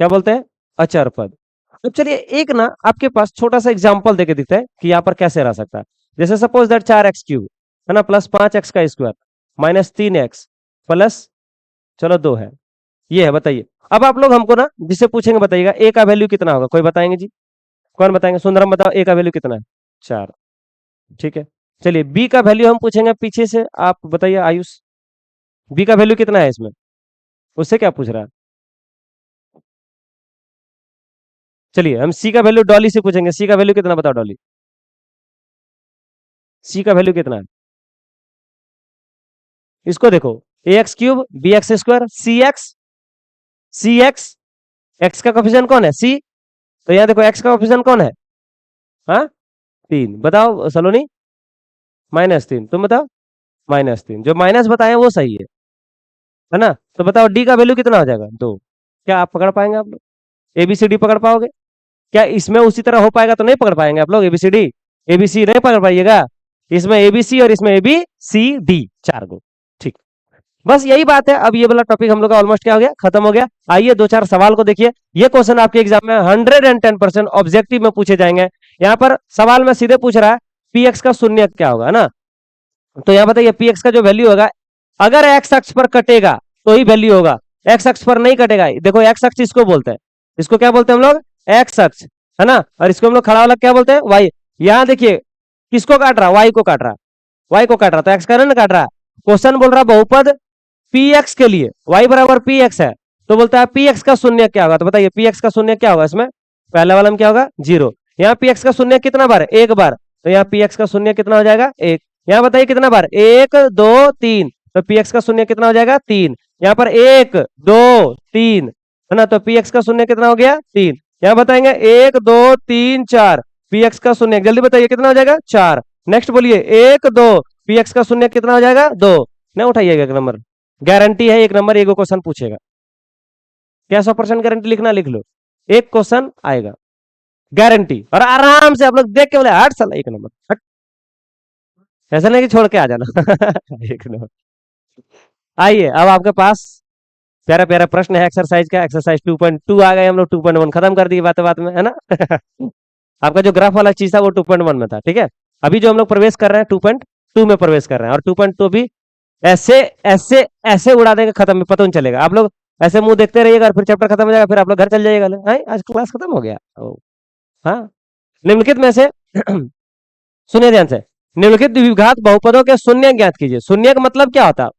Speaker 1: क्या बोलते हैं, अचर पद। अब चलिए एक ना आपके पास छोटा सा एग्जांपल देके दिखता है कि यहाँ पर कैसे रह सकता है। जैसे सपोज दैट 4x क्यूब है ना, प्लस 5x का स्क्वायर माइनस 3x प्लस, चलो 2 है, ये है, बताइए। अब आप लोग हमको ना जिससे पूछेंगे बताइएगा ए का वैल्यू कितना होगा, कोई बताएंगे जी, कौन बताएंगे, सुंदरम बताओ ए का वैल्यू कितना है, 4, ठीक है। चलिए बी का वैल्यू हम पूछेंगे पीछे से, आप बताइए आयुष, बी का वैल्यू कितना है इसमें, उससे क्या पूछ रहा है। चलिए हम सी का वैल्यू डॉली से पूछेंगे, सी का वैल्यू कितना बताओ डॉली, सी का वैल्यू कितना है, इसको देखो, A x cube B x square C x, x का कोफिशिएंट कौन है, सी, तो यहाँ देखो एक्स का कोफिशिएंट कौन है, हाँ 3, बताओ सलोनी, -3, तुम बताओ, -3, जो माइनस बताए वो सही है ना। तो बताओ डी का वैल्यू कितना हो जाएगा, 2। क्या आप पकड़ पाएंगे, आप लोग एबीसीडी पकड़ पाओगे, क्या इसमें उसी तरह हो पाएगा, तो नहीं पकड़ पाएंगे आप लोग एबीसीडी, एबीसी नहीं पकड़ पाइएगा, इसमें एबीसी और इसमें एबीसीडी 4 गो, ठीक। बस यही बात है, अब ये वाला टॉपिक हम लोग का ऑलमोस्ट क्या हो गया, खत्म हो गया। आइए 2 4 सवाल को देखिए, ये क्वेश्चन आपके एग्जाम में 110% ऑब्जेक्टिव में पूछे जाएंगे। यहाँ पर सवाल में सीधे पूछ रहा है पी एक्स का शून्य क्या होगा ना, तो यहाँ बताइए पी एक्स का जो वैल्यू होगा, अगर एक्स अक्ष पर कटेगा तो ही वैल्यू होगा, एक्स अक्ष पर नहीं कटेगा, देखो एक्स अक्ष इसको बोलते हैं, इसको क्या बोलते हैं हम लोग, एक्स अक्ष, है ना, और इसको हम लोग खड़ा वाला क्या बोलते हैं, वाई। यहाँ देखिए किसको काट रहा, वाई को काट रहा, वाई को काट रहा, तो एक्स का ना काट रहा। क्वेश्चन बोल रहा बहुपद पी एक्स के लिए वाई बराबर पी एक्स है, तो बोलता है पी एक्स का शून्य क्या होगा, तो बताइए पी एक्स का शून्य क्या होगा, इसमें पहले वाला में क्या होगा, 0। यहाँ पी एक्स का शून्य कितना बार, एक बार, तो यहाँ पी एक्स का शून्य कितना हो जाएगा, 1। यहाँ बताइए कितना बार, 1 2 3, तो पी एक्स का शून्य कितना हो जाएगा, 3। यहाँ पर 1 2 3 है ना, तो पी एक्स का शून्य कितना हो गया, 3। यहाँ बताएंगे 1 2 3 4, पी एक्स का शून्य जल्दी बताइए कितना हो जाएगा, 4। नेक्स्ट बोलिए 1 2, पी एक्स का शून्य कितना हो जाएगा, 2। नहीं उठाइएगा एक नंबर, गारंटी है एक नंबर एक क्वेश्चन पूछेगा, क्या 100% गारंटी लिखना, लिख लो, एक क्वेश्चन आएगा गारंटी, और आराम से आप लोग देख के बोले हट साला एक नंबर हट, ऐसा नहीं कि छोड़ के आ जाना एक नंबर। आइए अब आपके पास प्यारा प्यारा प्रश्न है एक्सरसाइज का, एक्सरसाइज 2.2 आ गए हम लोग, 2.1 खत्म कर दिए बात बात में, है ना आपका जो ग्राफ वाला चीज था वो 2.1 में था, ठीक है। अभी जो हम लोग प्रवेश कर रहे हैं 2.2 में प्रवेश कर रहे हैं, और 2.2 भी ऐसे ऐसे ऐसे उड़ा देंगे, खत्म, पता नहीं चलेगा, आप लोग ऐसे मुंह देखते रहिएगा, फिर चैप्टर खत्म हो जाएगा, फिर आप लोग घर चल जाइएगा, आज क्लास खत्म हो गया। हाँ, निम्नलिखित में से सुनिए ध्यान से, निम्नलिखित द्विघात बहुपदों के शून्य ज्ञात कीजिए। शून्य का मतलब क्या होता है,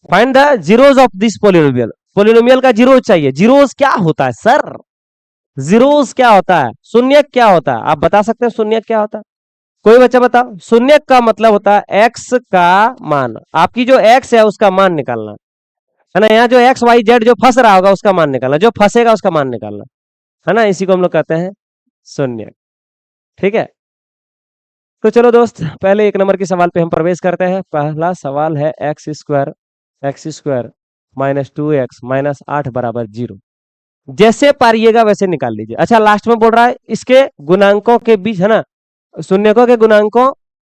Speaker 1: find the zeros of this polynomial, polynomial का जीरोज चाहिए। जीरोज क्या होता है सर, जीरोज क्या होता है, शून्य क्या होता है, आप बता सकते हैं शून्य क्या होता है, कोई बच्चा बताओ। शून्य का मतलब होता है एक्स का मान, आपकी जो एक्स है उसका मान निकालना, है ना, यहाँ जो एक्स वाई जेड जो फंस रहा होगा उसका मान निकालना, जो फंसेगा उसका मान निकालना, है ना, इसी को हम लोग कहते हैं शून्य। ठीक है, तो चलो दोस्त, पहले एक नंबर के सवाल पे हम प्रवेश करते हैं। पहला सवाल है x square minus 2x minus 8 बराबर 0। जैसे पारिएगा वैसे निकाल लीजिए। अच्छा, लास्ट में बोल रहा है इसके गुणांकों के बीच, है ना, शून्यकों के गुणांकों,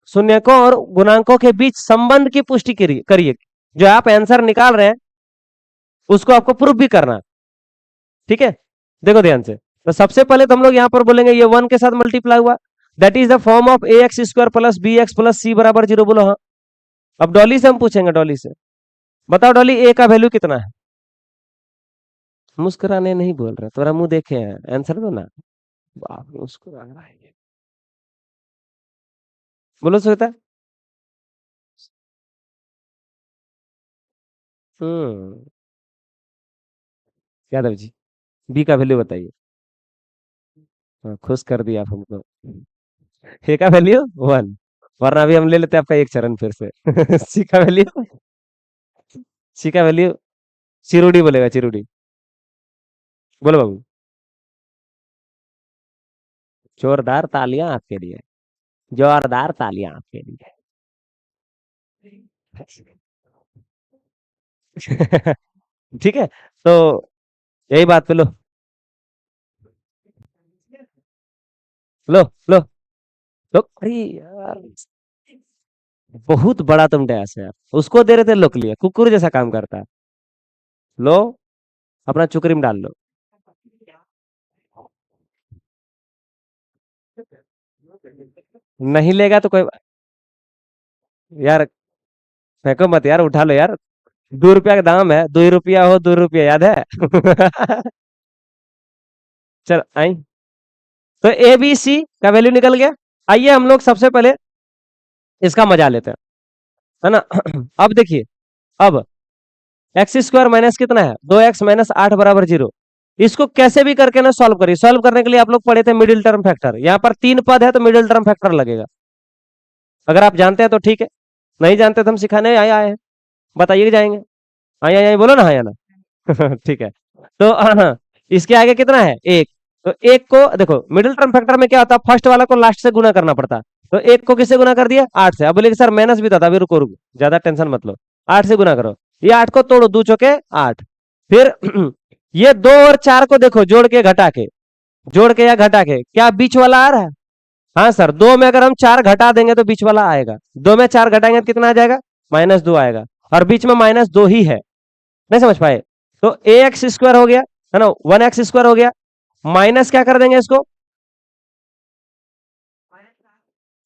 Speaker 1: शून्यकों और गुणांकों के बीच संबंध की पुष्टि करिए। जो आप आंसर निकाल रहे हैं उसको आपको प्रूफ भी करना। ठीक है, देखो ध्यान से। तो सबसे पहले तो हम लोग यहां पर बोलेंगे ये 1 के साथ मल्टीप्लाई हुआ, that is the form of ax² plus bx plus c बराबर 0। बोलो हाँ। अब डॉली से हम पूछेंगे, डॉली से बताओ डॉली, ए का वैल्यू कितना है? मुस्कुराने नहीं बोल रहे, तुम्हारा मुंह देखे हैं, आंसर दो ना। बाप रे, मुस्कुरा रहा है ये। बोलो श्वेता। हम्म, यादव जी, बी का वैल्यू बताइए। हाँ, खुश कर दिया आप हमको। ए का वैल्यू 1, वरना अभी हम ले लेते आपका एक चरण फिर से। सी का वैल्यू, सी का वैल्यू चिरुडी बोलेगा, चिरुडी। बोलो बाबू। जोरदार तालियां आपके लिए, जोरदार तालियां आपके लिए। ठीक है, तो यही बात पे लो, लो, लो, लो। अरे यार, बहुत बड़ा तुम डैश है। उसको दे रहे थे, लोक लिया, कुकुर जैसा काम करता है। लो, अपना चुकरी में डाल लो। नहीं लेगा तो कोई, यार फेंको मत यार, उठा लो यार। 2 रुपया का दाम है, 2 रुपया हो 2 रुपया, याद है? चल आई। तो ए बी सी का वैल्यू निकल गया। आइए हम लोग सबसे पहले इसका मजा लेते हैं, है ना। अब देखिए, अब x² माइनस कितना है, 2x माइनस 8 बराबर 0। इसको कैसे भी करके ना सॉल्व करिए। सॉल्व करने के लिए आप लोग पढ़े थे मिडिल टर्म फैक्टर। यहाँ पर 3 पद है तो मिडिल टर्म फैक्टर लगेगा। अगर आप जानते हैं तो ठीक है, नहीं जानते तो हम सिखाने आए आए हैं, बताइए जाएंगे। हाँ या बोलो ना, हाँ या ना। ठीक है, तो हाँ, इसके आगे कितना है, एक। तो एक को देखो, मिडिल टर्म फैक्टर में क्या होता है, फर्स्ट वाला को लास्ट से गुना करना पड़ता है। तो एक को किससे गुना कर दिया, 8 से। अब बोले सर माइनस भी था, अभी रुको रुको, ज्यादा टेंशन मत लो। 8 से गुना करो, ये 8 को तोड़ो, 2 चौके 8। फिर ये 2 और 4 को देखो, जोड़ के या घटा के, क्या बीच वाला आ रहा है? हाँ सर, 2 में अगर हम 4 घटा देंगे तो बीच वाला आएगा। 2 में 4 घटाएंगे तो कितना आ जाएगा, -2 आएगा। और बीच में -2 ही है। नहीं समझ पाए? तो ax² हो गया, है ना, 1x² हो गया। माइनस क्या कर देंगे इसको,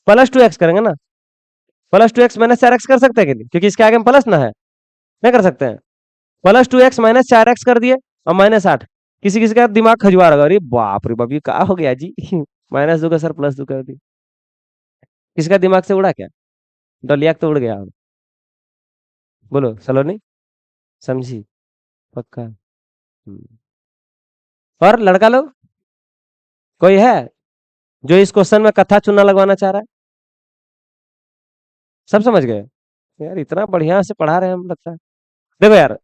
Speaker 1: +2x करेंगे ना। +2x माइनस 4x कर सकते हैं कि नहीं, क्योंकि इसके आगे में प्लस ना है, नहीं कर सकते हैं। +2x माइनस 4x कर दिए, और -8। किसी किसी का दिमाग खजुआ रहा, अरे बाप रे बाप, ये क्या हो गया जी। -2 का सर +2 कर दी, किसका दिमाग से उड़ा क्या? डलिया तो उड़ गया। बोलो सलोनी, समझी? पक्का? और लड़का लोग कोई है जो इस क्वेश्चन में कथा चुना लगवाना चाह रहा है? सब समझ गए? यार इतना बढ़िया से पढ़ा रहे हैं हम, लगता है। देखो यार,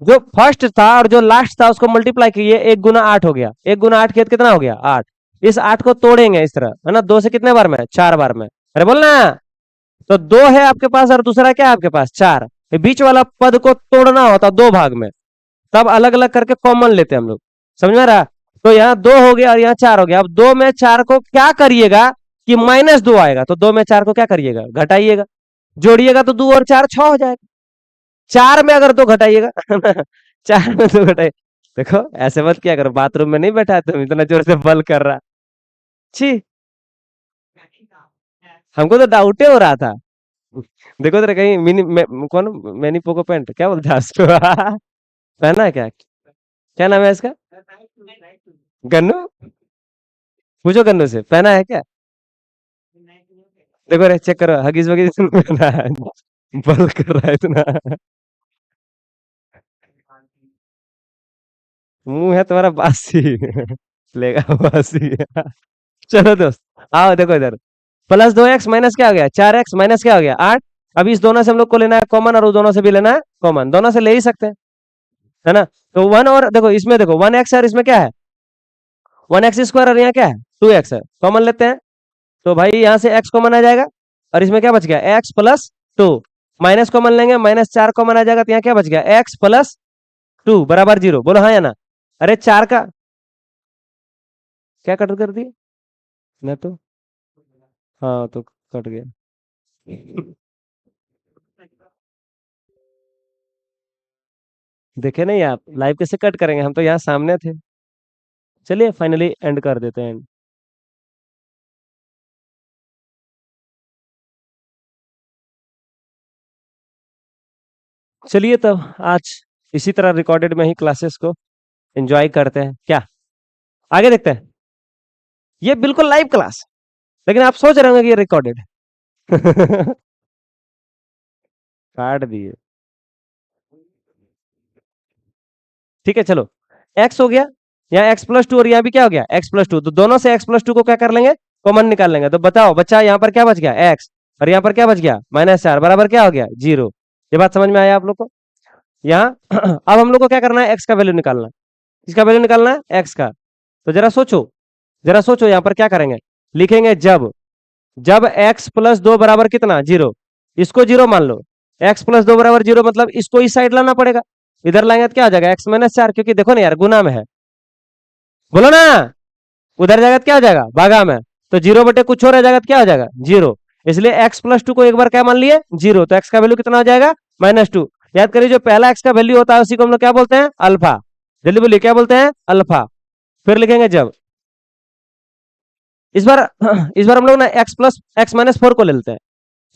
Speaker 1: जो फर्स्ट था और जो लास्ट था उसको मल्टीप्लाई किए, 1 गुना 8 हो गया। 1 गुना 8 खेत कितना हो गया, 8। इस 8 को तोड़ेंगे इस तरह, है ना, 2 से कितने बार में, 4 बार में। अरे बोलना। तो 2 है आपके पास और दूसरा क्या है आपके पास, 4। बीच वाला पद को तोड़ना होता 2 भाग में, तब अलग अलग करके कॉमन लेते हैं हम लोग। समझ में आ रहा? तो यहाँ 2 हो गया और यहाँ 4 हो गया। अब 2 में 4 को क्या करिएगा कि -2 आएगा, तो 2 में 4 को क्या करिएगा, घटाइएगा। जोड़िएगा तो 2 और 4 6 हो जाएगा। 4 में अगर 2 घटाइएगा। 4 में 2 घटाइए। देखो ऐसे मत किया करो, बाथरूम में नहीं बैठा है तुम, इतना जोर से बल कर रहा। छी, हमको तो डाउटे हो रहा था। देखो तेरे कहीं कौन मैनी पोको पैंट क्या बोलता है उसको? पहना है क्या? क्या नाम है इसका? गन्नू। पूछो गन्नू से, पहना है क्या? देखो रे, चेक करो, हगीज वगीज पहना है। बल कर रहा है इतना। मुंह है तुम्हारा बासी। लेगा बासी। चलो दोस्त, आओ देखो इधर। +2x माइनस क्या हो गया, 4x माइनस क्या हो गया, 8। अब इस दोनों से हम लोग को लेना है कॉमन, और उस दोनों से भी लेना है कॉमन, दोनों से ले ही सकते हैं, है ना। तो 1 और देखो, इसमें देखो 1x और इसमें क्या है, 1x² और यहाँ क्या है 2x है, कॉमन लेते हैं तो भाई यहाँ से x कॉमन आ जाएगा और इसमें क्या बच गया x प्लस 2, माइनस कॉमन लेंगे -4 कॉमन आ जाएगा तो यहाँ क्या बच गया x प्लस 2 बराबर 0। बोलो हाँ या ना। अरे 4 का क्या कट कर दिए मैं तो, हाँ तो कट गया। देखे नहीं आप लाइव कैसे कट करेंगे, हम तो यहाँ सामने थे। चलिए फाइनली एंड कर देते हैं। चलिए तब आज इसी तरह रिकॉर्डेड में ही क्लासेस को एंजॉय करते हैं क्या, आगे देखते हैं। ये बिल्कुल लाइव क्लास, लेकिन आप सोच रहे होंगे कि ये रिकॉर्डेड है। काट दिए। ठीक है चलो, x हो गया, यहाँ x+2 और यहाँ भी क्या हो गया x+2, तो दोनों से x+2 को क्या कर लेंगे कॉमन निकाल लेंगे। तो बताओ बच्चा यहाँ पर क्या बच गया x और यहाँ पर क्या बच गया -4 बराबर क्या हो गया 0। ये बात समझ में आया आप लोग को। यहाँ अब हम लोग को क्या करना है x का वैल्यू निकालना, किसका वैल्यू निकालना है x का। तो जरा सोचो यहाँ पर क्या करेंगे, लिखेंगे जब जब x+2 बराबर कितना 0, इसको 0 मान लो, x+2 बराबर 0 मतलब इसको इस साइड लाना पड़ेगा, इधर लाएंगे तो क्या आ जाएगा x-4, क्योंकि देखो ना यार गुना में है, बोलो ना, उधर जाएगा तो क्या हो जाएगा भागा में, तो 0 बटे कुछ और रह जाएगा तो क्या हो जाएगा 0। इसलिए x+2 को एक बार क्या मान लिए 0, तो x का वैल्यू कितना हो जाएगा -2। याद करिए जो पहला x का वैल्यू होता है उसी को हम लोग क्या बोलते हैं अल्फा। जल्दी बोलिए क्या बोलते हैं अल्फा। फिर लिखेंगे जब इस बार इस बार हम लोग ना x-4 को ले लेते हैं,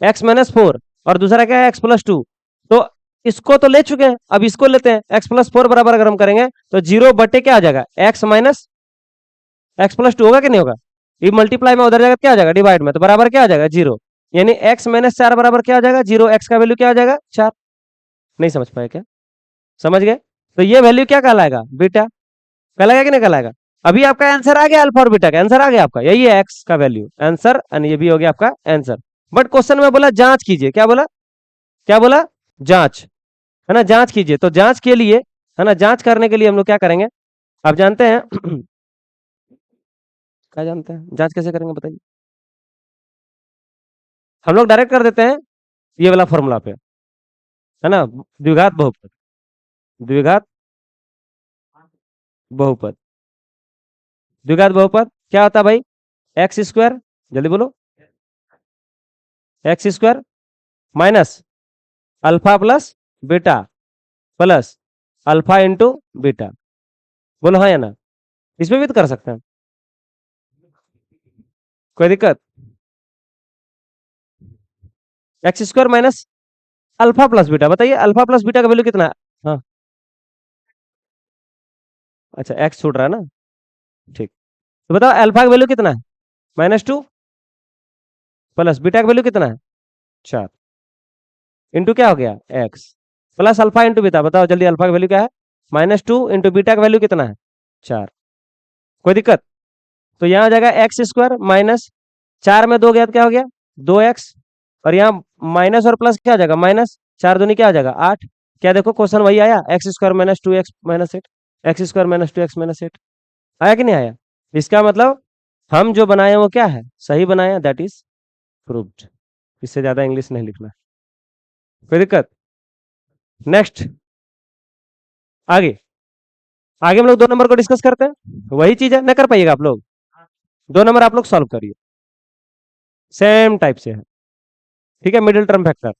Speaker 1: x-4 और दूसरा क्या है x+2, तो इसको तो ले चुके हैं, अब इसको लेते हैं x+4 बराबर अगर हम करेंगे तो 0 बटे क्या आ जाएगा x-+2 होगा कि नहीं होगा, ये मल्टीप्लाई में उधर जाएगा क्या आ जाएगा डिवाइड में, तो बराबर क्या आ जाएगा 0, यानी x-4 बराबर क्या आ जाएगा 0, x का वैल्यू क्या आ जाएगा 4। नहीं समझ पाए क्या, समझ गए। तो ये वैल्यू क्या कहलाएगा बीटा, कहलाएगा कि नहीं कहलाएगा। अभी आपका आंसर आ गया, अल्फा और बीटा का आंसर आ गया आपका, यही है एक्स का वैल्यू आंसर, एंड ये भी हो गया आपका आंसर। बट क्वेश्चन में बोला जांच कीजिए, क्या बोला, क्या बोला जांच, है ना, जांच कीजिए। तो जांच के लिए, है ना, जांच करने के लिए हम लोग क्या करेंगे, आप जानते हैं क्या जानते हैं जांच कैसे करेंगे बताइए। हम लोग डायरेक्ट कर देते हैं ये वाला फॉर्मूला पे, है ना, द्विघात बहुपद, द्विघात बहुपद, द्विघात बहुपद क्या होता है भाई, x², जल्दी बोलो, x² minus alpha plus beta plus alpha into beta. बोलो हाँ या ना, इसमें भी तो कर सकते हैं, कोई दिक्कत। x² minus alpha plus beta, बताइए अल्फा प्लस बीटा का वैल्यू कितना है। हाँ अच्छा x छूट रहा है ना, ठीक, तो बताओ अल्फा का वैल्यू कितना है -2 प्लस बीटा का वैल्यू कितना है 4, इंटू क्या हो गया x plus alpha into beta. बताओ जल्दी अल्फा का वैल्यू क्या है -2 इंटू बीटा का वैल्यू कितना है 4, कोई दिक्कत। तो यहाँ आ जाएगा x² माइनस 4 में 2 गया तो क्या हो गया 2x, और यहाँ माइनस और प्लस क्या आ जाएगा माइनस 4 दूनी क्या आ जाएगा 8। क्या देखो क्वेश्चन वही आया, x² minus 2x minus 8, x² minus 2x minus 8, आया कि नहीं आया। इसका मतलब हम जो बनाए हैं वो क्या है सही बनाए हैं, दैट इज प्रूव्ड। इससे ज्यादा इंग्लिश नहीं लिखना, कोई दिक्कत। नेक्स्ट आगे, आगे हम लोग 2 नंबर को डिस्कस करते हैं, वही चीज है ना, कर पाइएगा आप लोग 2 नंबर आप लोग सॉल्व करिए, सेम टाइप से है, ठीक है, मिडिल टर्म फैक्टर।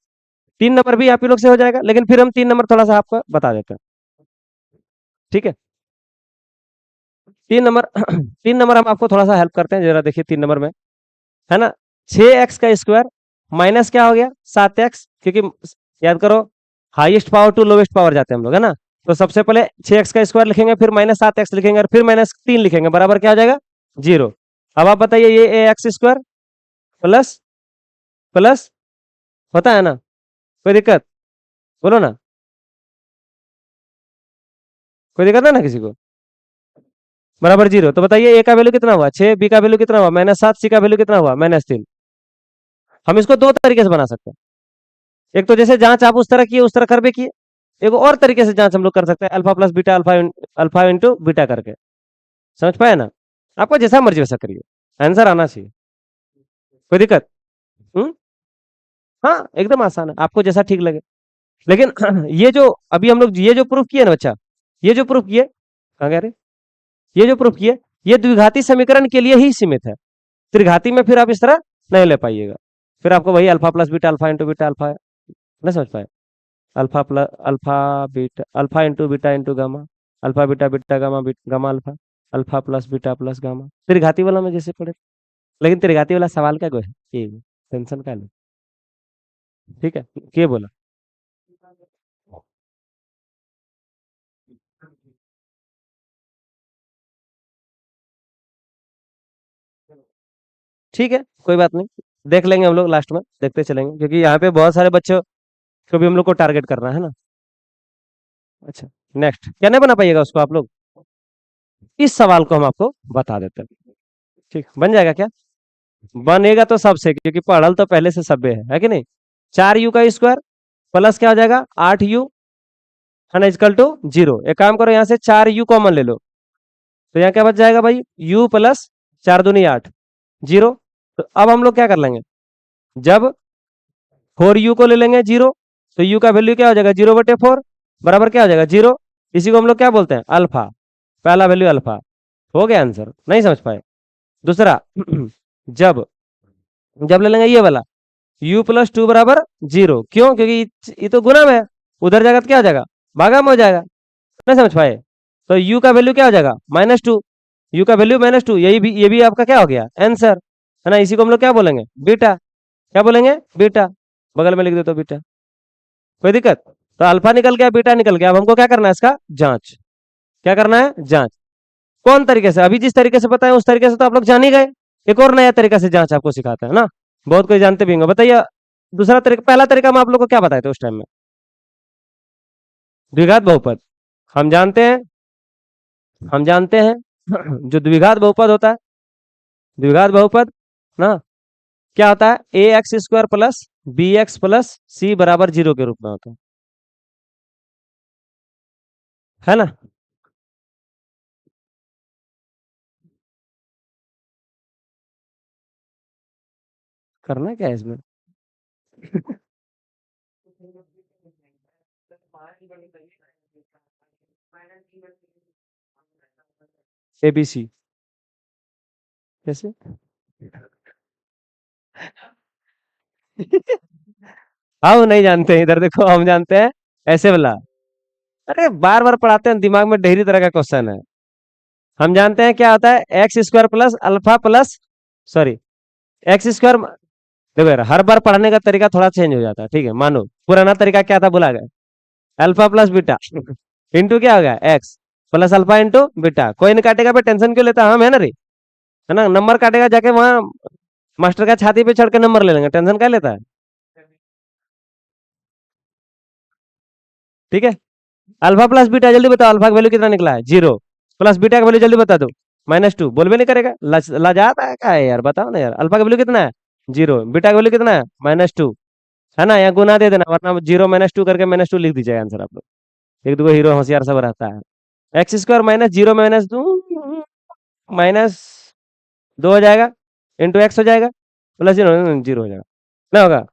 Speaker 1: 3 नंबर भी आप ही लोग से हो जाएगा, लेकिन फिर हम 3 नंबर थोड़ा सा आपको बता देते हैं, ठीक है। 3 नंबर 3 नंबर हम आपको थोड़ा सा हेल्प करते हैं, जरा देखिए 3 नंबर में, है ना, 6x² माइनस क्या हो गया 7x, क्योंकि याद करो highest power to lowest power जाते हैं हम लोग, है ना। तो सबसे पहले 6x² लिखेंगे, फिर -7x लिखेंगे, और फिर -3 लिखेंगे, बराबर क्या आ जाएगा 0। अब आप बताइए ये x² प्लस प्लस होता है ना, कोई दिक्कत, बोलो ना, कोई दिक्कत ना किसी को, बराबर 0। तो बताइए ए का वैल्यू कितना हुआ 6, बी का वैल्यू कितना हुआ -7, सी का वैल्यू कितना हुआ -3। हम इसको 2 तरीके से बना सकते हैं, एक तो जैसे जांच आप उस तरह किए उस तरह कर भी किए, एक और तरीके से जांच हम लोग कर सकते हैं, alpha plus beta alpha into beta करके, समझ पाए ना। आपको जैसा मर्जी वैसा करिए, आंसर आना चाहिए। कोई दिक्कत? हम्म। हाँ एकदम आसान है, आपको जैसा ठीक लगे। लेकिन ये जो अभी हम लोग ये जो प्रूफ किए ना बच्चा, ये जो प्रूफ किए, कहाँ गया रे? ये जो प्रूफ किए, ये द्विघाती समीकरण के लिए ही सीमित है। त्रिघाती में फिर आप इस तरह नहीं ले पाइएगा, फिर आपको वही alpha plus beta alpha into beta alpha, नहीं समझ पाए? Alpha plus alpha beta alpha into beta into gamma, alpha beta beta gamma gamma alpha, alpha plus gamma, त्रिघाती वाला में जैसे पढ़े। लेकिन त्रिघाती वाला सवाल क्या है, ये टेंशन का लो। ठीक है, क्या बोला? ठीक है, कोई बात नहीं, देख लेंगे हम लोग लास्ट में, देखते चलेंगे, क्योंकि यहाँ पे बहुत सारे बच्चों को भी हम लोग को टारगेट करना है ना। अच्छा, नेक्स्ट क्या नहीं बना पाइएगा उसको आप लोग, इस सवाल को हम आपको बता देते हैं। ठीक, बन जाएगा क्या? बनेगा तो सबसे, क्योंकि पढ़ल तो पहले से सभ्य है कि नहीं? 4u का स्क्वायर प्लस क्या हो जाएगा 8u, है ना, इजकल टू 0। एक काम करो, यहाँ से 4u कॉमन ले लो, तो यहाँ क्या बच जाएगा भाई, u प्लस 4 दूनी 8, 0। तो अब हम लोग क्या कर लेंगे, जब 4u को ले लेंगे 0, तो u का वैल्यू क्या हो जाएगा 0/4, बराबर क्या हो जाएगा 0। इसी को हम लोग क्या बोलते हैं, अल्फा, पहला वैल्यू अल्फा। हो गया आंसर, नहीं समझ पाए? दूसरा, जब जब ले लेंगे ये वाला u+2 बराबर 0, क्यों? क्योंकि ये तो गुना में है, उधर जाएगा तो क्या हो जाएगा, भागा में हो जाएगा। नहीं समझ पाए? तो u का वैल्यू क्या हो जाएगा -2, u का वैल्यू -2, यही भी, ये भी आपका क्या हो गया आंसर, है ना। इसी को हम लोग क्या बोलेंगे, बीटा। क्या बोलेंगे, बीटा। बगल में लिख दे तो बीटा, कोई दिक्कत? तो अल्फा निकल गया, बीटा निकल गया। अब हमको क्या करना है, इसका जांच। क्या करना है, जांच। कौन तरीके से? अभी जिस तरीके से बताया उस तरीके से तो आप लोग जान ही गए, एक और नया तरीका से जांच आपको सिखाते हैं ना, बहुत कोई जानते भी होंगे, बताइए। दूसरा तरीका, पहला तरीका हम आप लोग को क्या बताए थे उस टाइम में, द्विघात बहुपद। हम जानते हैं, हम जानते हैं जो द्विघात बहुपद होता है, द्विघात बहुपद ना, क्या होता है, ax² plus bx plus c बराबर 0 के रूप में होता है ना। करना क्या है इसमें? ABC कैसे? हम नहीं जानते हैं, इधर देखो, हम जानते हैं ऐसे वाला। अरे बार बार पढ़ाते हैं, दिमाग में ढेरी तरह का क्वेश्चन है। हम जानते हैं क्या होता है, x² plus alpha plus, sorry, x²। देखो यार, हर बार पढ़ने का तरीका थोड़ा चेंज हो जाता है, ठीक है, मानो पुराना तरीका क्या था भुला गए, अल्फा प्लस बीटा इंटू क्या हो गया, x plus alpha into beta. कोई नहीं काटेगा पे, टेंशन क्यों लेता, हम है ना रे, है ना। नंबर काटेगा जाके वहां, मास्टर का छाती पे चढ़ के नंबर ले लेंगे, टेंशन क्या लेता है। ठीक है, अल्फा प्लस बीटा जल्दी बताओ, अल्फा का वैल्यू कितना निकला है 0, प्लस बीटा का वैल्यू जल्दी बता दो, -2। बोल भी नहीं करेगा, लजाता है क्या है यार, बताओ ना यार, अल्फा का वैल्यू कितना है 0, बीटा का वैल्यू कितना है -2, है ना। यहाँ गुना दे देना, वरना 0 - 2 करके -2 लिख दीजिएगा आंसर आप लोग। एक दो हीरो होशियार सब रहता है। x² -0 में -2, -2 हो जाएगा, इंटू एक्स हो जाएगा, प्लस 0 हो जाएगा, ना होगा।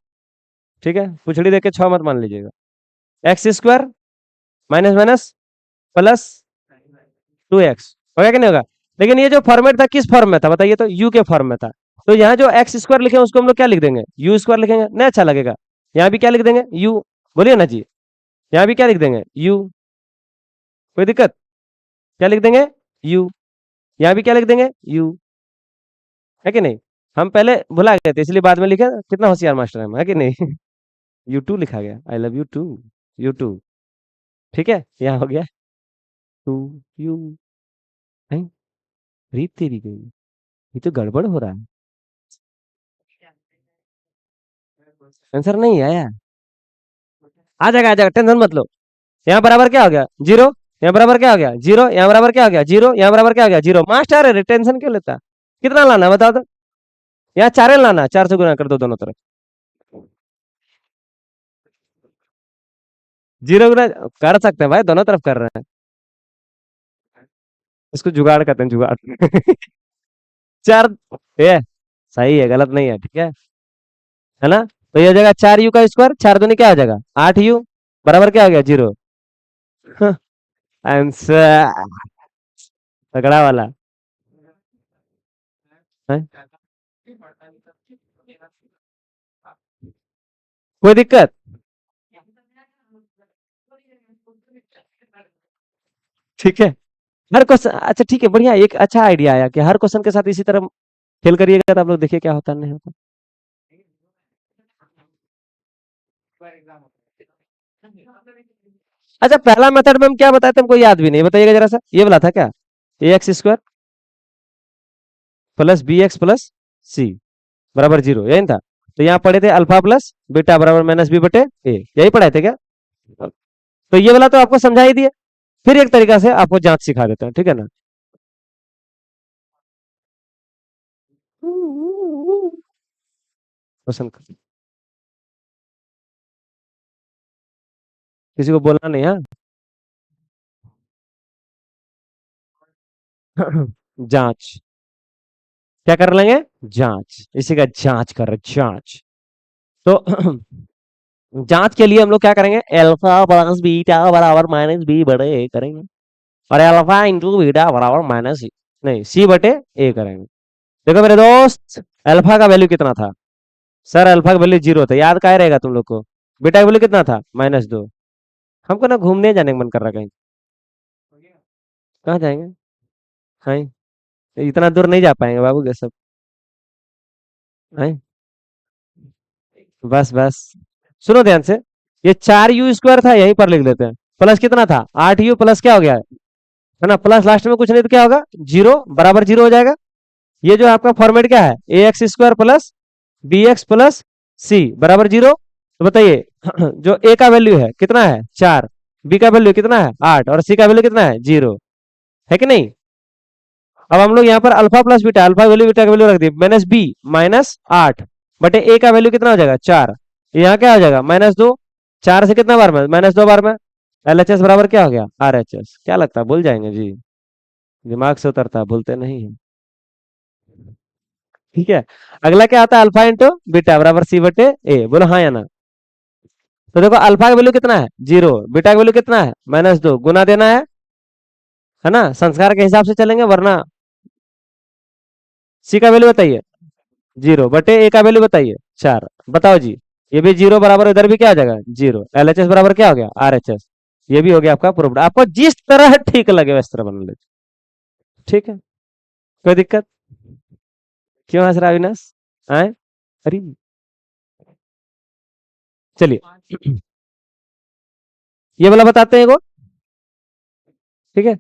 Speaker 1: ठीक है, पुछड़ी देख के 6 मत मान लीजिएगा। x² minus minus plus 2x होगा कि नहीं होगा। लेकिन ये जो फॉर्मेट था किस फॉर्म में था बताइए, तो u के फॉर्म में था। तो यहाँ जो x² लिखे उसको हम लोग क्या लिख देंगे, u² लिखेंगे, नहीं अच्छा लगेगा। यहाँ भी क्या लिख देंगे, u, बोलिए ना जी। यहाँ भी क्या लिख देंगे, u, कोई दिक्कत? क्या लिख देंगे, u। यहाँ भी क्या लिख देंगे, u, है कि नहीं। हम पहले भुला गए थे, इसलिए बाद में लिखे, कितना होशियार मास्टर है हम, है कि नहीं। U2 लिखा गया, I love you to, U2। ठीक है, यहाँ हो गया टू यू, नहीं, रीत तेरी गई, ये तो गड़बड़ हो रहा है, आंसर नहीं आया। आ जाएगा, टेंशन मत लो। यहाँ बराबर क्या हो गया 0, यहाँ बराबर क्या हो गया 0, यहाँ बराबर क्या हो गया 0, यहाँ बराबर क्या हो गया 0। मास्टर है, टेंशन क्यों लेता, कितना लाना है बताओ तो। यहाँ 4 लाना, 4 से गुना कर दो दोनों तरफ, 0 गुना कर सकते हैं भाई, दोनों तरफ कर रहे हैं। इसको जुगाड़ कहते हैं, जुगाड़ चार, ये सही है, गलत नहीं है, ठीक है ना? तो ये हो जाएगा 4u का स्क्वायर, 4 दूनी क्या हो जाएगा 8u, बराबर क्या हो गया 0। आंसर तगड़ा वाला है। कोई दिक्कत? ठीक है। हर क्वेश्चन, अच्छा ठीक है, बढ़िया, एक अच्छा आइडिया आया कि हर क्वेश्चन के साथ इसी तरह खेल करिएगा तो आप लोग देखिए क्या होता नहीं होता। अच्छा, पहला मेथड में हम क्या बताए थे, हमको याद भी नहीं, बताइएगा जरा सा, ये वाला था क्या? A x square plus B x plus C बराबर 0, यही था। तो यहाँ पढ़े थे अल्फा प्लस बीटा बराबर माइनस बी बटे ए, यही पढ़ाए थे क्या? तो ये वाला तो आपको समझा ही दिया। फिर एक तरीका से आपको जांच सिखा देते हैं, ठीक है ना? क्वेश्चन किसी को बोलना नहीं, हाँ? जांच क्या कर लेंगे? जांच, इसी का जांच कर रहे, जांच। तो जांच के लिए हम लोग क्या करेंगे, अल्फा प्लस बीटा बराबर माइनस बी बटे ए करेंगे, और अल्फा इंटू बीटा बराबर माइनस नहीं सी बटे ए करेंगे। देखो मेरे दोस्त, अल्फा का वैल्यू कितना था? सर अल्फा का वैल्यू 0 था, याद क्या रहेगा तुम लोग को? बीटा का वैल्यू कितना था? -2। हमको ना घूमने जाने का मन कर रहा है कहीं। कहाँ जाएंगे? हाँ, इतना दूर नहीं जा पाएंगे बाबू के सब। हाँ, बस बस, सुनो ध्यान से। ये 4u² था, यहीं पर लिख लेते हैं। प्लस कितना था? 8u प्लस क्या हो गया है ना, प्लस लास्ट में कुछ नहीं तो क्या होगा 0, बराबर 0 हो जाएगा। ये जो आपका फॉर्मेट क्या है, ए x square plus B x plus C बराबर 0। तो बताइए जो ए का वैल्यू है कितना है 4, बी का वैल्यू कितना है 8, और सी का वैल्यू कितना है 0, है कि नहीं? अब हम लोग यहाँ पर alpha plus beta, alpha value beta का वैल्यू रख दिए, माइनस बी -8 बटे ए का वैल्यू कितना हो जाएगा 4, यहाँ क्या हो जाएगा -2, 4 से कितना बार में -2 बार में, एलएचएस बराबर क्या हो गया आरएचएस। क्या लगता है भूल जाएंगे जी? दिमाग से उतरता है, भूलते नहीं है। ठीक है। अगला क्या आता है, अल्फा इंटू बीटा बराबर सी बटे ए, बोलो हाँ या ना? तो देखो अल्फा का वैल्यू कितना है 0, बीटा का वैल्यू कितना है -2, गुना देना है ना, संस्कार के हिसाब से चलेंगे, वरना सी का वैल्यू बताइए 0 बटे ए का वैल्यू बताइए 4, बताओ जी। ये भी 0 बराबर, इधर भी क्या आ जाएगा 0, एलएचएस बराबर क्या हो गया आरएचएस। ये भी हो गया आपका प्रूव्ड। आपको जिस तरह ठीक लगे वैस तरह बना लीजिए, ठीक है? कोई दिक्कत? क्यों हंस रहा है अविनाश? आए, अरे चलिए, ये वाला बताते हैं, ठीक है?